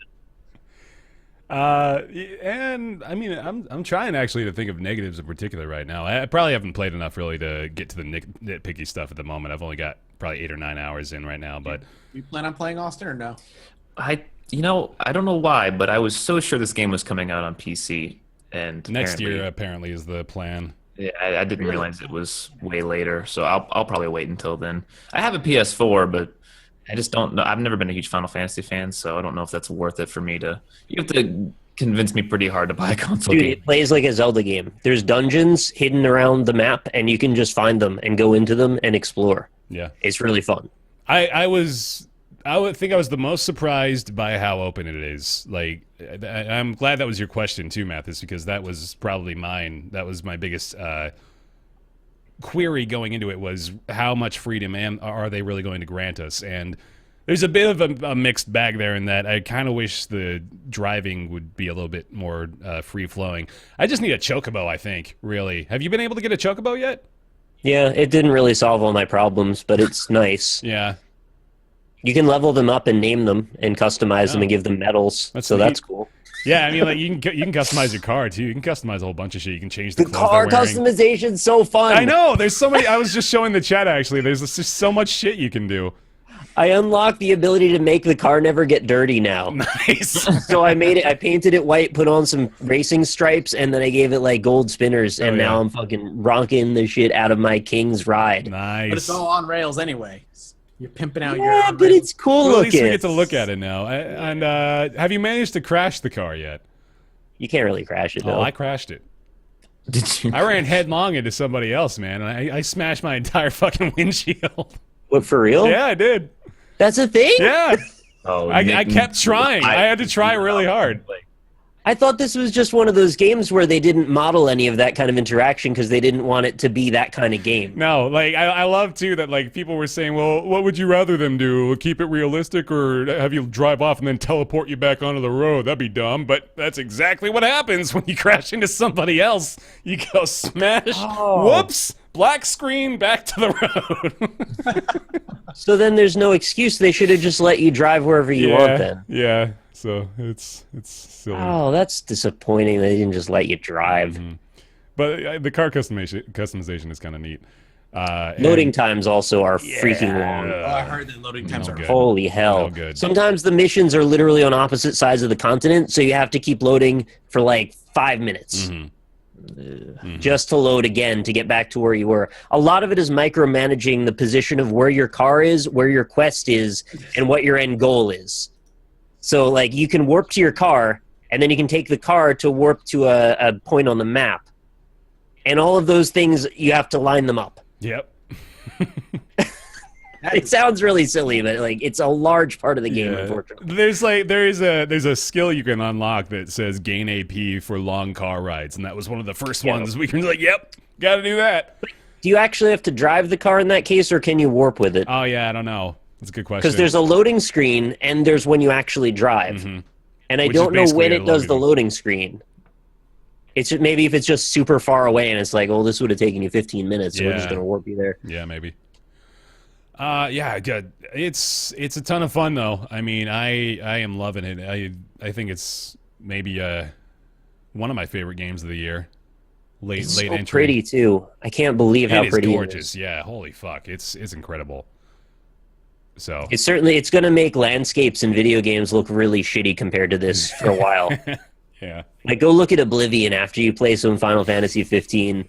And I mean, I'm trying actually to think of negatives in particular right now. I probably haven't played enough really to get to the nitpicky stuff at the moment. I've only got probably 8 or 9 hours in right now, but You plan on playing Austin or no? I don't know why, but I was so sure this game was coming out on PC, and next year apparently is the plan. Yeah, I didn't realize it was way later, so I'll probably wait until then. I have a PS4, but I just don't know. I've never been a huge Final Fantasy fan, so I don't know if that's worth it for me to. You have to convince me pretty hard to buy a console Dude, game. it plays like a Zelda game. There's dungeons hidden around the map, and you can just find them and go into them and explore. Yeah. It's really fun. I would think I was the most surprised by how open it is. Like, I'm glad that was your question too, Mathis, because that was probably mine. That was my biggest query going into it, was how much freedom are they really going to grant us? And there's a bit of a mixed bag there in that I kind of wish the driving would be a little bit more free-flowing. I just need a chocobo, I think, really. Have you been able to get a chocobo yet? Yeah, it didn't really solve all my problems, but it's nice. Yeah. You can level them up and name them and customize them and give them medals. That's so neat. that's cool. Yeah, I mean, like you can customize your car too. You can customize a whole bunch of shit. You can change The clothes car they're wearing. customization's so fun. I know. There's so many. I was just showing the chat actually. There's just so much shit you can do. I unlocked the ability to make the car never get dirty now. Nice. So I painted it white, put on some racing stripes, and then I gave it like gold spinners, and now I'm fucking rocking the shit out of my King's ride. Nice. But it's all on rails anyway. You're pimping out your. Yeah, but it's cool Well, at least looking. we get to look at it now. And have you managed to crash the car yet? You can't really crash it, Oh, though. I crashed it. Did you? I ran headlong into somebody else, man, and I smashed my entire fucking windshield. What, for real? Yeah, I did. That's a thing? Yeah. Oh, I Nick- kept trying. I had to try really hard. I thought this was just one of those games where they didn't model any of that kind of interaction because they didn't want it to be that kind of game. No, like I love too that like people were saying, well, what would you rather them do? Keep it realistic or have you drive off and then teleport you back onto the road? That'd be dumb, but that's exactly what happens when you crash into somebody else. You go smash, whoops, black screen, back to the road. So then there's no excuse. They should have just let you drive wherever you want then. Yeah, so it's silly. Oh, that's disappointing. They didn't just let you drive. Mm-hmm. But the car customization is kind of neat. Loading times also are freaking long. Oh, I heard that loading times are good. Holy hell. No good. Sometimes the missions are literally on opposite sides of the continent, so you have to keep loading for like 5 minutes. Just to load again to get back to where you were. A lot of it is micromanaging the position of where your car is, where your quest is, and what your end goal is. So, like, you can warp to your car, and then you can take the car to warp to a point on the map. And all of those things, you have to line them up. Yep. It sounds really silly, but like it's a large part of the game, unfortunately. There's a skill you can unlock that says gain AP for long car rides, and that was one of the first ones we can like, yep, gotta do that. Do you actually have to drive the car in that case, or can you warp with it? Oh yeah, I don't know. That's a good question. Because there's a loading screen, and there's when you actually drive. And I don't know when it does the loading screen. It's just, maybe if it's just super far away, and it's like, oh, this would have taken you 15 minutes, so we're just gonna warp you there. Yeah, maybe. Yeah, good. It's a ton of fun though. I mean, I am loving it. I think it's maybe one of my favorite games of the year. Late entry. Pretty too. I can't believe how pretty gorgeous. it is. Yeah, holy fuck. It's incredible. So it's gonna make landscapes in video games look really shitty compared to this for a while. Yeah. Like go look at Oblivion after you play some Final Fantasy 15.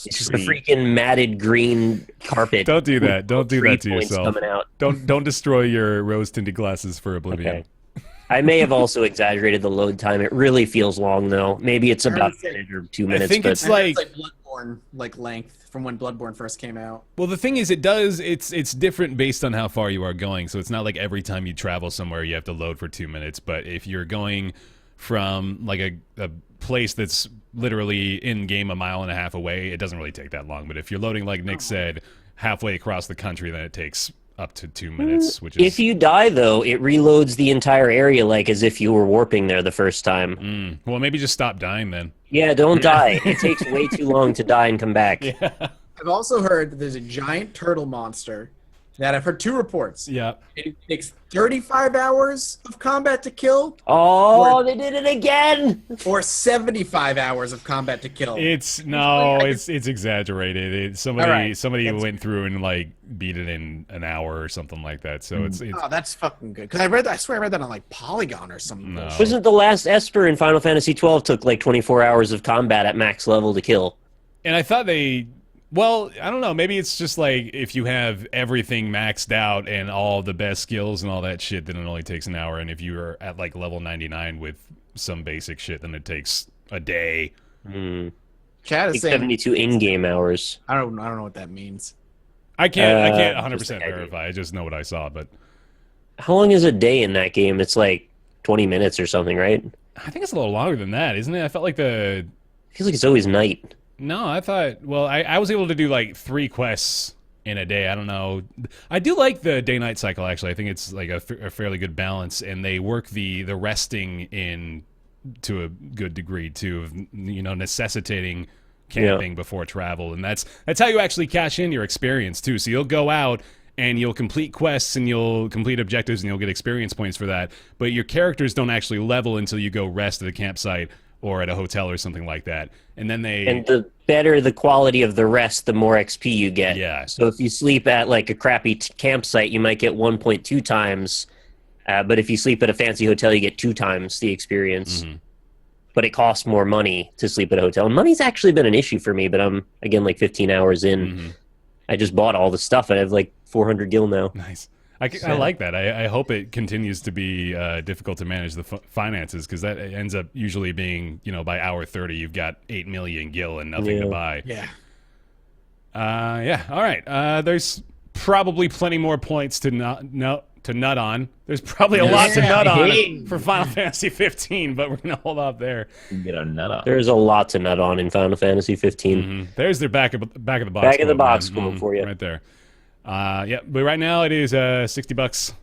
It's just a freaking matted green carpet. Don't do that. Don't do that to yourself. Coming out. Don't destroy your rose-tinted glasses for Oblivion. Okay. I may have also exaggerated the load time. It really feels long, though. Maybe it's about a minute or 2 minutes. I think it's like Bloodborne length from when Bloodborne first came out. Well, the thing is, it's different based on how far you are going. So it's not like every time you travel somewhere you have to load for 2 minutes. But if you're going from like a place that's literally in game a mile and a half away, it doesn't really take that long. But if you're loading, like Nick said, halfway across the country, then it takes up to 2 minutes. Which is if you die though, it reloads the entire area like as if you were warping there the first time. Well, maybe just stop dying then. Yeah, don't die. It takes way too long to die and come back. Yeah. I've also heard that there's a giant turtle monster that I've heard 2 reports. Yeah. It takes 35 hours of combat to kill. Oh, they did it again! Or 75 hours of combat to kill. It's exaggerated. Somebody went through and like beat it in an hour or something like that. So it's oh, that's fucking good. Because I swear I read that on like Polygon or something. No. Wasn't the last Esper in Final Fantasy 12 took like 24 hours of combat at max level to kill? And I thought well, I don't know. Maybe it's just like if you have everything maxed out and all the best skills and all that shit, then it only takes an hour. And if you are at like level 99 with some basic shit, then it takes a day. Chad is saying 72 in-game hours. I don't know what that means. I can't 100% verify. I just know what I saw. But how long is a day in that game? It's like 20 minutes or something, right? I think it's a little longer than that, isn't it? I felt like I feel like it's always night. No, I thought... Well, I was able to do, like, 3 quests in a day. I don't know. I do like the day-night cycle, actually. I think it's, like, a fairly good balance, and they work the resting in to a good degree, too, of, necessitating camping before travel. And that's how you actually cash in your experience, too. So you'll go out, and you'll complete quests, and you'll complete objectives, and you'll get experience points for that. But your characters don't actually level until you go rest at a campsite or at a hotel or something like that. And then and the better the quality of the rest, the more XP you get. Yeah. So if you sleep at like a crappy campsite, you might get 1.2 times. But if you sleep at a fancy hotel, you get 2 times the experience. But it costs more money to sleep at a hotel. And money's actually been an issue for me, but I'm, again, like 15 hours in. I just bought all the stuff. I have like 400 gil now. Nice. I like that. I hope it continues to be difficult to manage the finances, because that ends up usually being, by hour 30, you've got 8 million gil and nothing to buy. Yeah. Yeah. All right. There's probably plenty more points to to nut on. There's probably a lot to nut on for Final Fantasy 15, but we're going to hold off there. Get our nut on. There's a lot to nut on in Final Fantasy 15. There's their back of the box. Back of the quote, box man. quote for you. Right there. Yeah, but right now it is $60.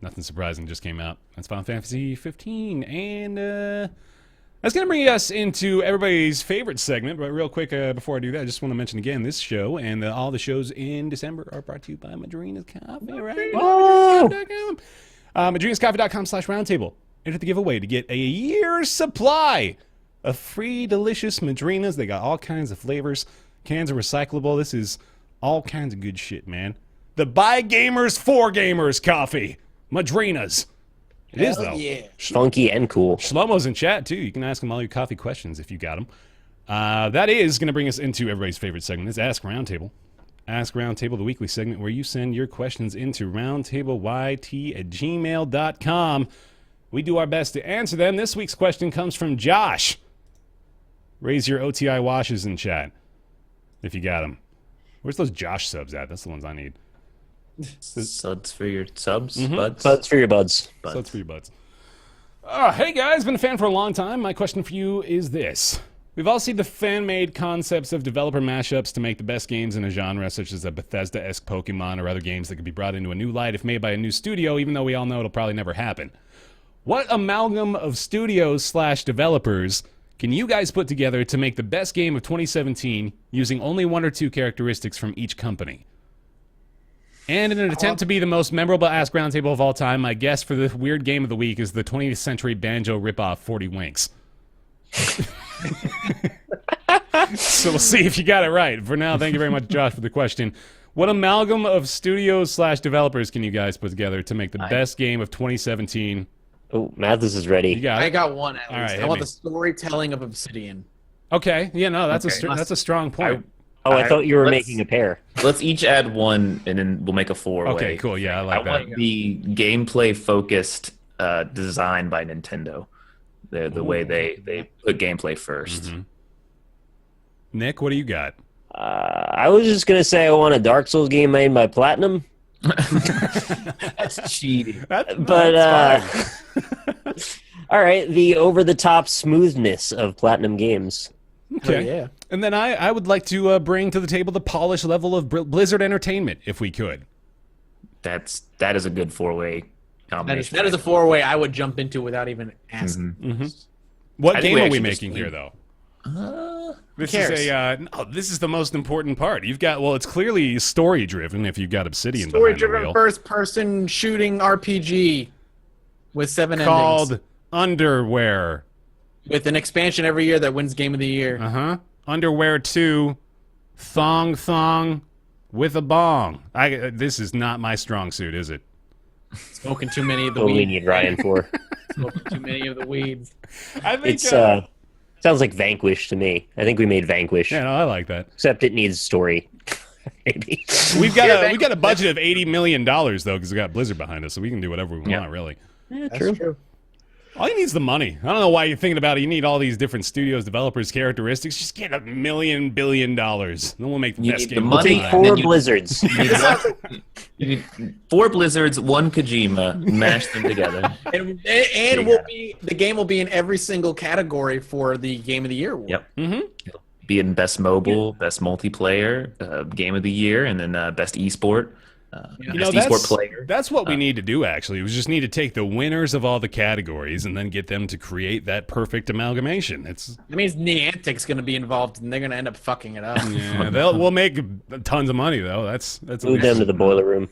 Nothing surprising just came out. That's Final Fantasy 15, and that's going to bring us into everybody's favorite segment. But real quick, before I do that, I just want to mention again this show and all the shows in December are brought to you by Madrina's Coffee, right? Oh! MadrinasCoffee.com/roundtable. Enter the giveaway to get a year's supply of free, delicious Madrinas. They got all kinds of flavors. Cans are recyclable. This is all kinds of good shit, man. The by gamers for gamers coffee. Madrinas. It is, though. Yeah. Funky and cool. Shlomo's in chat, too. You can ask him all your coffee questions if you got them. That is going to bring us into everybody's favorite segment. It's Ask Roundtable. Ask Roundtable, the weekly segment where you send your questions into roundtableyt@gmail.com. We do our best to answer them. This week's question comes from Josh. Raise your OTI washes in chat if you got them. Where's those Josh subs at? That's the ones I need. Suds for your subs, Mm-hmm. buds. Buds for your buds. Suds for your buds. Hey guys, been a fan for a long time. My question for you is this. We've all seen the fan-made concepts of developer mashups to make the best games in a genre, such as a Bethesda-esque Pokemon or other games that could be brought into a new light if made by a new studio, even though we all know it'll probably never happen. What amalgam of studios/developers can you guys put together to make the best game of 2017 using only one or two characteristics from each company? And in an attempt to be the most memorable Ask Roundtable of all time, my guess for the weird game of the week is the 20th Century Banjo ripoff 40 Winks. So we'll see if you got it right. For now, thank you very much, Josh, for the question. What amalgam of studios/developers can you guys put together to make the best game of 2017? Oh, Mathis is ready. You got I it? got one at All least. right, I hit want me. the storytelling of Obsidian. Okay. Yeah, no, that's Okay. that's a strong point. I thought you were let's- making a pair. Let's each add one, and then we'll make a four-way. Okay, cool. Yeah, I like I that. want the gameplay-focused design by Nintendo. The way they put gameplay 1st. Nick, what do you got? I was just going to say I want a Dark Souls game made by Platinum. That's cheating. But, all right, the over-the-top smoothness of Platinum games. Okay. yeah. And then I would like to bring to the table the polished level of Blizzard Entertainment, if we could. That is a good four-way combination. That is a four-way I would jump into without even asking. What I think game we are we actually just making here, need- though? Who cares? No, this is the most important part. You've got, well, it's clearly story-driven if you've got Obsidian behind the Story-driven wheel. first-person shooting RPG with 7 Called endings. Underwear. With an expansion every year that wins Game of the Year. Uh-huh. Underwear 2, Thong Thong with a bong. This is not my strong suit, is it? Smoking too many of the What we weeds. need Ryan for. Smoking too many of the weeds. I think It's sounds like Vanquish to me. I think we made Vanquish, yeah, no, I like that. except it needs story. Maybe. We've got a budget of $80 million though, because we got Blizzard behind us, so we can do whatever we want, really. Yeah, That's true. true. All he needs is the money. I don't know why you're thinking about it. You need all these different studios, developers, characteristics. Just get $1 million billion. Then we'll make the You best need the game. money. of all Take time. then 4 you- Blizzards. You need 4 Blizzards, 1 Kojima, mash them together. And you will got be the game will be in every single category for the Game of the Year award. Yep. Mm-hmm. Be in best mobile, best multiplayer, game of the year, and then best esport. You know, best esport player. that's what we need to do, actually. We just need to take the winners of all the categories and then get them to create that perfect amalgamation. It's That means Niantic's going to be involved, and they're going to end up fucking it up. yeah, we'll make tons of money though. That's Move them to the boiler room.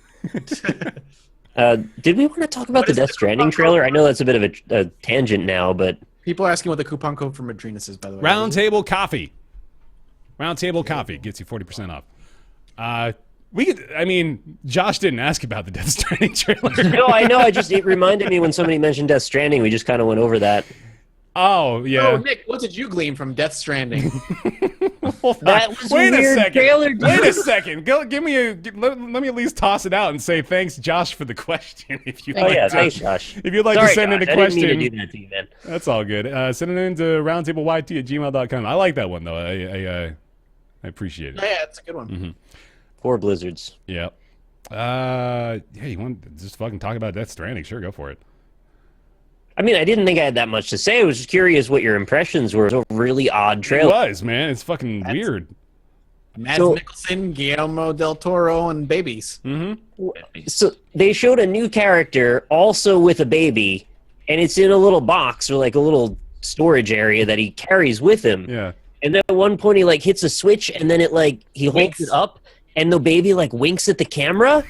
Did we want to talk about the Death Stranding trailer? I know that's a bit of a tangent now, but People are asking what the coupon code for Madrinas is, by the way. Roundtable Coffee. Roundtable Coffee gets you 40% off. We could. I mean, Josh didn't ask about the Death Stranding trailer. no, I know. It reminded me when somebody mentioned Death Stranding. We just kind of went over that. Oh yeah. Oh, Nick, what did you glean from Death Stranding? That was Wait a weird second. trailer. Wait a second. Give me let me at least toss it out and say thanks, Josh, for the question. If you Oh like yeah, to, thanks, Josh. if you'd like Sorry, to send in a Josh, question, I didn't mean to do that to you, man. that's all good. Send it in to roundtableyt@gmail.com. I like that one though. I appreciate it. Yeah, it's a good one. 4 Blizzards. Yeah. Yeah, you want to just fucking talk about Death Stranding? Sure, go for it. I mean, I didn't think I had that much to say. I was just curious what your impressions were. It was a really odd It trailer. was, man. It's fucking weird. Mads So- Mikkelsen, Guillermo del Toro, and babies. So they showed a new character also with a baby, and it's in a little box or like a little storage area that he carries with him. Yeah. And then at one point he like hits a switch, and then it like he holds Winks. it up, and the baby like winks at the camera.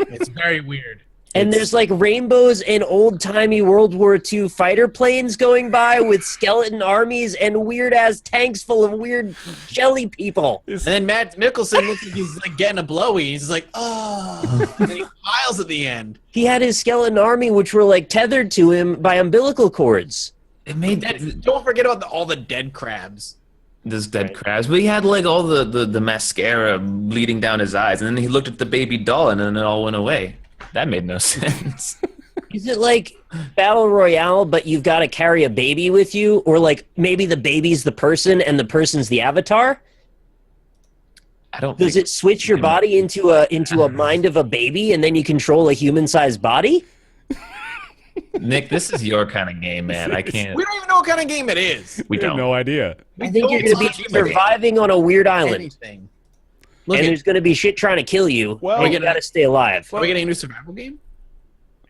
It's very weird. And there's like rainbows and old-timey World War II fighter planes going by with skeleton armies and weird-ass tanks full of weird jelly people. And then Mads Mikkelsen looks like he's like getting a blowy. He's like, oh, and then he smiles at the end. He had his skeleton army, which were like tethered to him by umbilical cords. It made Don't forget about all the dead crabs. this dead crabs, but he had like all the mascara bleeding down his eyes, and then he looked at the baby doll, and then it all went away. That made no sense. Is it like Battle Royale, but you've got to carry a baby with you? Or like maybe the baby's the person and the person's the avatar? I don't. Does think it switch your body into a mind of a baby and then you control a human-sized body? Nick, this is your kind of game, man. I can't. We don't even know what kind of game it is. We I have don't. no idea. I think you're going to be surviving on a weird island. Anything. Look And at, there's going to be shit trying to kill you. Well- and you got to stay alive. are we getting a new survival game?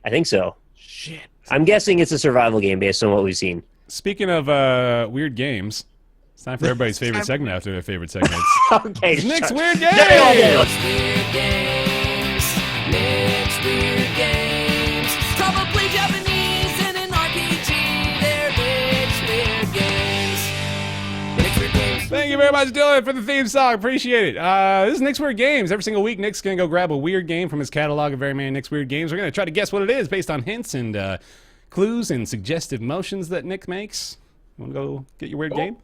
I think so. Shit. I'm guessing it's a survival game based on what we've seen. Speaking of weird games, it's time for everybody's favorite segment after their favorite segments. Okay. Nick's shut- Weird Shut it all down. Games! Weird games, Nick's weird games. Probably Japanese in an RPG. They're Nick's weird games. Nick's weird games. Thank you very much, Dylan, for the theme song. Appreciate it. This is Nick's Weird Games. Every single week, Nick's going to go grab a weird game from his catalog of Very Man Nick's Weird Games. We're going to try to guess what it is based on hints and clues and suggestive motions that Nick makes. You want to go get your weird game?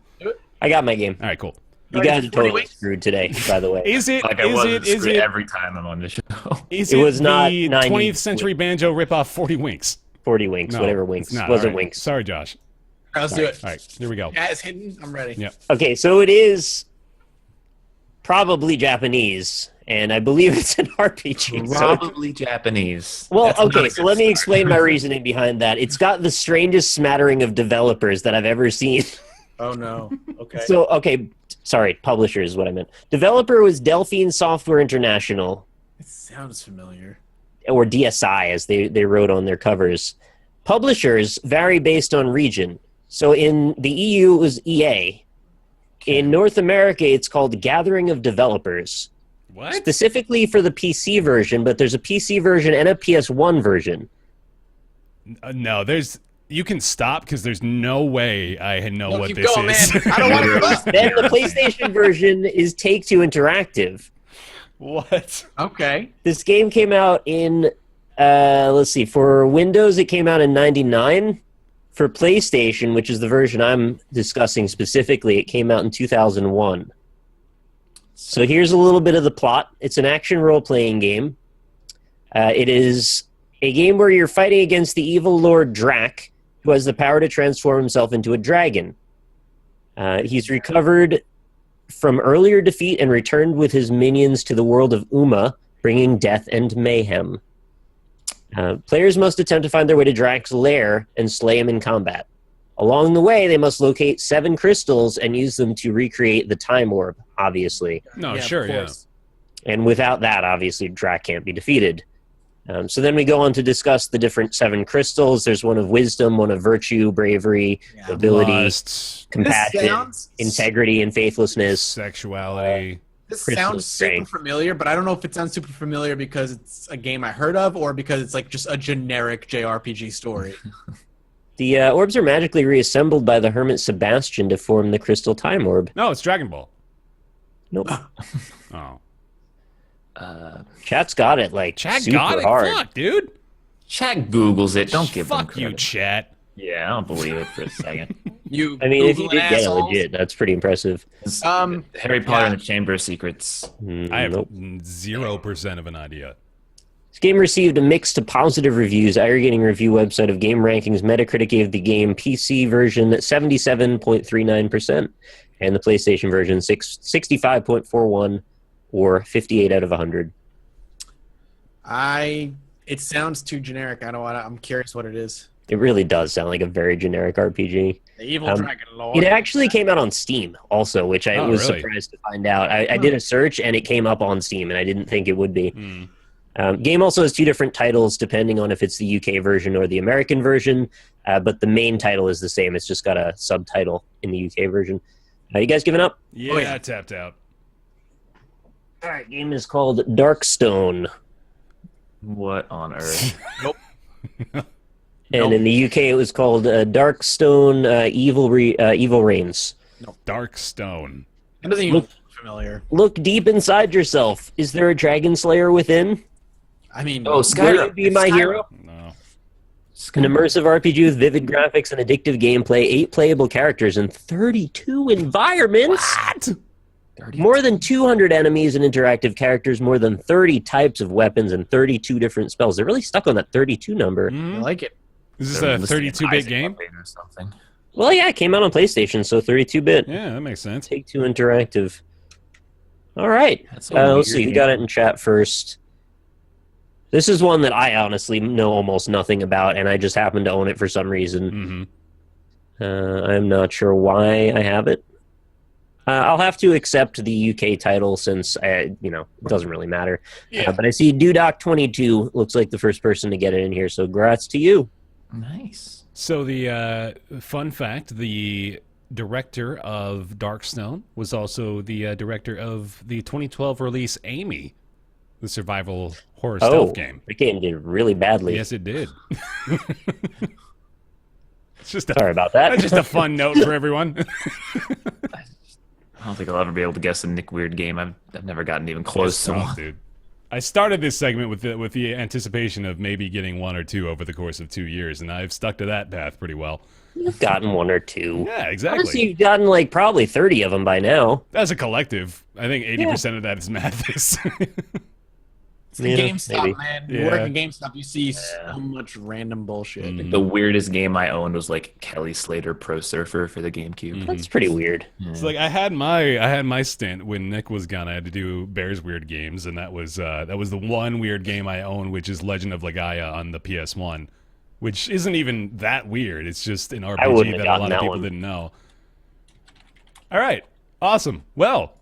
I got my game. All right, cool. You guys are totally screwed today, by the way. Is it? Like I is was it? Is screwed it? every time I'm on the show. Is It was it not the 90 20th century banjo ripoff 40 Winks? 40 winks, No, whatever it's winks. not. Wasn't All right. winks. Sorry, Josh. All right, let's do it. All right, here we go. Cat is hidden. I'm ready. Yep. Okay, so it is probably Japanese, and I believe it's an RPG. So, Probably Japanese. well, That's not okay, a so good let me start. explain my reasoning behind that. It's got the strangest smattering of developers that I've ever seen. Oh no. Okay. So, okay, sorry, publisher is what I meant. Developer was Delphine Software International, It sounds familiar. or DSI as they wrote on their covers. Publishers vary based on region. So in the EU it was EA. In North America it's called Gathering of Developers. What? Specifically for the PC version, but there's a PC version and a PS1 version. No, there's. You can stop because there's no way I know No, what keep this going, is. man. I don't want to. Then the PlayStation version is Take-Two Interactive. What? Okay. This game came out in, let's see, for Windows it came out in 99. For PlayStation, which is the version I'm discussing specifically, it came out in 2001. So here's a little bit of the plot. It's an action role-playing game. It is a game where you're fighting against the evil Lord Drac, who has the power to transform himself into a dragon. He's recovered from earlier defeat and returned with his minions to the world of Uma, bringing death and mayhem. Players must attempt to find their way to Drac's lair and slay him in combat. Along the way, they must locate 7 crystals and use them to recreate the time orb, obviously. No, Yeah, sure, of yeah. course. And without that, obviously, Drac can't be defeated. So then we go on to discuss the different 7 crystals. There's one of wisdom, one of virtue, bravery, Yeah. ability, Lust, compassion, sounds- integrity, and faithfulness. sexuality. This Crystal sounds super strength. familiar, but I don't know if it sounds super familiar because it's a game I heard of or because it's like just a generic JRPG story. The orbs are magically reassembled by the hermit Sebastian to form the crystal time orb. No, it's Dragon Ball. Nope. Oh. Chat's got it like Chat super got it? hard. Fuck, dude. Chat Googles it. Don't give them Fuck you, credit. chat. Yeah, I don't believe it for a second. You I mean, if you Googling did get it assholes. legit, that's pretty impressive. Harry Potter and the Chamber of Secrets. I have Nope. 0% of an idea. This game received a mix to positive reviews. aggregating review website of Game Rankings, Metacritic gave the game PC version 77.39%, and the PlayStation version 65.41, or 58 out of 100. It sounds too generic. I don't want. I'm curious what it is. It really does sound like a very generic RPG. The Evil Dragon Lord. It actually came out on Steam also, which I was really? surprised to find out. I did a search and it came up on Steam, and I didn't think it would be. Game also has 2 different titles depending on if it's the UK version or the American version, but the main title is the same. It's just got a subtitle in the UK version. You guys giving up? Yeah, tapped out. All right, game is called Darkstone. What on earth? And in the UK, it was called Darkstone Evil Reigns. Darkstone. It doesn't even look familiar. Look deep inside yourself. Is there a dragon slayer within? I mean, Oh, Will Skyrim. you be my hero? No. An immersive RPG with vivid graphics and addictive gameplay, 8 playable characters, and 32 environments. What? More than 200 enemies and interactive characters, more than 30 types of weapons, and 32 different spells. They're really stuck on that 32 number. I like it. Is this They're a listing an 32-bit Isaac game? update or something. Well, yeah, it came out on PlayStation, so 32-bit. Yeah, that makes sense. Take-Two Interactive. All right. That's a Let's weird see. Who game. got it in chat first? This is one that I honestly know almost nothing about, and I just happen to own it for some reason. I'm not sure why I have it. I'll have to accept the UK title since, it doesn't really matter. Yeah. But I see Dudoc22 looks like the first person to get it in here, so congrats to you. Nice. So the fun fact, the director of Darkstone was also the director of the 2012 release Amy, the survival horror stealth game. The game did really badly. Yes, it did. It's just Sorry about that. That's just a fun note for everyone. I don't think I'll ever be able to guess a Nick Weird game. I've never gotten even close to Tough, one. dude. I started this segment with the anticipation of maybe getting 1 or 2 over the course of 2 years, and I've stuck to that path pretty well. You've gotten 1 or 2. Yeah, exactly. Honestly, you've gotten probably 30 of them by now. As a collective, I think 80% of that is Mathis. It's the Yeah, GameStop, maybe. man. Yeah. You work at GameStop, you see so much random bullshit. The weirdest game I owned was like Kelly Slater Pro Surfer for the GameCube. That's pretty weird. It's like I had my stint when Nick was gone. I had to do Bear's Weird Games, and that was the one weird game I own, which is Legend of Legaia on the PS1, which isn't even that weird. It's just an wouldn't RPG have that a gotten lot of that people one. didn't know. All right, awesome. Well,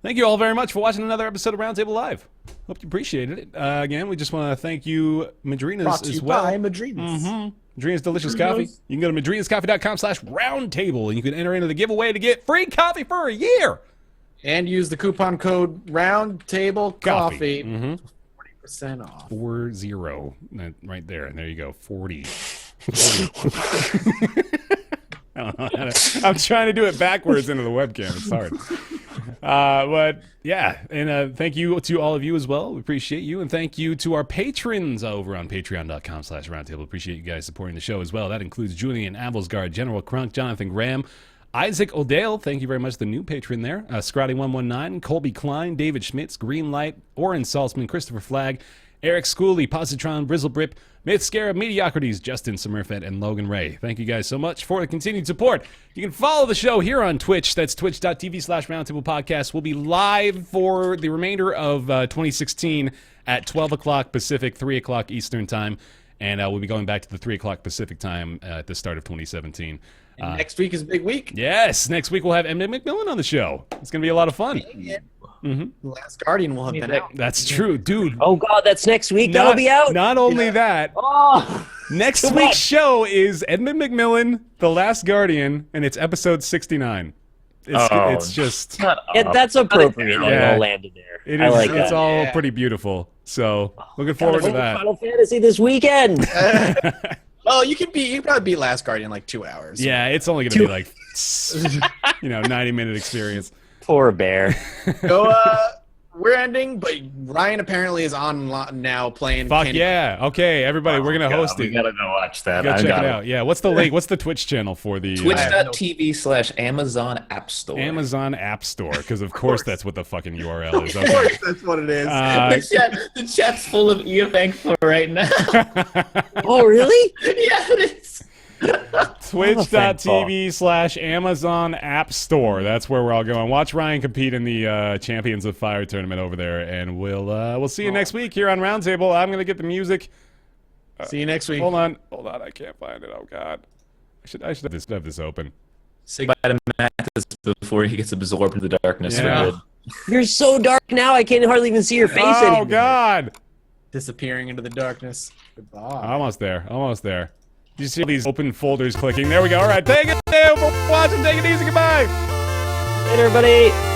thank you all very much for watching another episode of Roundtable Live. Hope you appreciated it. Again, we just want to thank you, Madrinas, Brought to as you well. by Madrinas. Madrina's Delicious Coffee. You can go to madrinascoffee.com/roundtable, and you can enter into the giveaway to get free coffee for a year. And use the coupon code Roundtable Coffee. 40% off. 40. Right there. And there you go. 40. I don't know how to, I'm trying to do it backwards into the webcam. It's hard. But yeah, and thank you to all of you as well. We appreciate you, and thank you to our patrons over on patreon.com/roundtable. Appreciate you guys supporting the show as well. That includes Julian Avelsgaard, General Crunk, Jonathan Graham, Isaac O'Dale, thank you very much, the new patron there. Scotty119, Colby Klein, David Schmitz, Greenlight, Oren Salzman, Christopher Flagg, Eric Schooley, Positron, Brizzlebrip, Mythscara, Mediocrities, Justin Sommerfed, and Logan Ray. Thank you guys so much for the continued support. You can follow the show here on Twitch. That's twitch.tv/Roundtable Podcast. We'll be live for the remainder of 2016 at 12 o'clock Pacific, 3 o'clock Eastern Time. And we'll be going back to the 3 o'clock Pacific Time at the start of 2017. And next week is a big week. Yes, next week we'll have Eminem McMillan on the show. It's going to be a lot of fun. The Last Guardian will have been out. That's true, dude. Oh, God, that's next week. That'll be out. Not only that, Oh, next too week's much. show is Edmund McMillan, The Last Guardian, and it's episode 69. It's just, Shut yeah, up. that's appropriate. Yeah. It all landed there. it I is, like it's that. all Yeah. pretty beautiful. So looking forward to Gotta play that. Final Fantasy this weekend. Well, you could probably beat Last Guardian in like 2 hours. Yeah, it's only going to be like, 90-minute experience. Poor bear. So we're ending, but Ryan apparently is on now playing. Fuck Candy yeah. Okay, everybody, we're going to host We it. gotta go watch that. Go I check it got out. Yeah, what's the link? What's the Twitch channel for the Twitch.tv/Amazon App Store. Amazon App Store? Because of course that's what the fucking URL is. Of Okay. course, that's what it is. The chat's full of EFX for right now. Oh, really? Yeah, it is. Twitch.tv/Amazon App Store. That's where we're all going. Watch Ryan compete in the Champions of Fire tournament over there, and we'll see you next week here on Roundtable. I'm gonna get the music. See you next week. Hold on, I can't find it. Oh God, I should have this open. Say bye to Mathis before he gets absorbed into the darkness for Yeah. good. You're so dark now, I can't hardly even see your face anymore. Oh God, Disappearing into the darkness. Goodbye. almost there. You see all these open folders clicking? There we go. All right, thank you for watching. Take it easy. Goodbye. Later, everybody.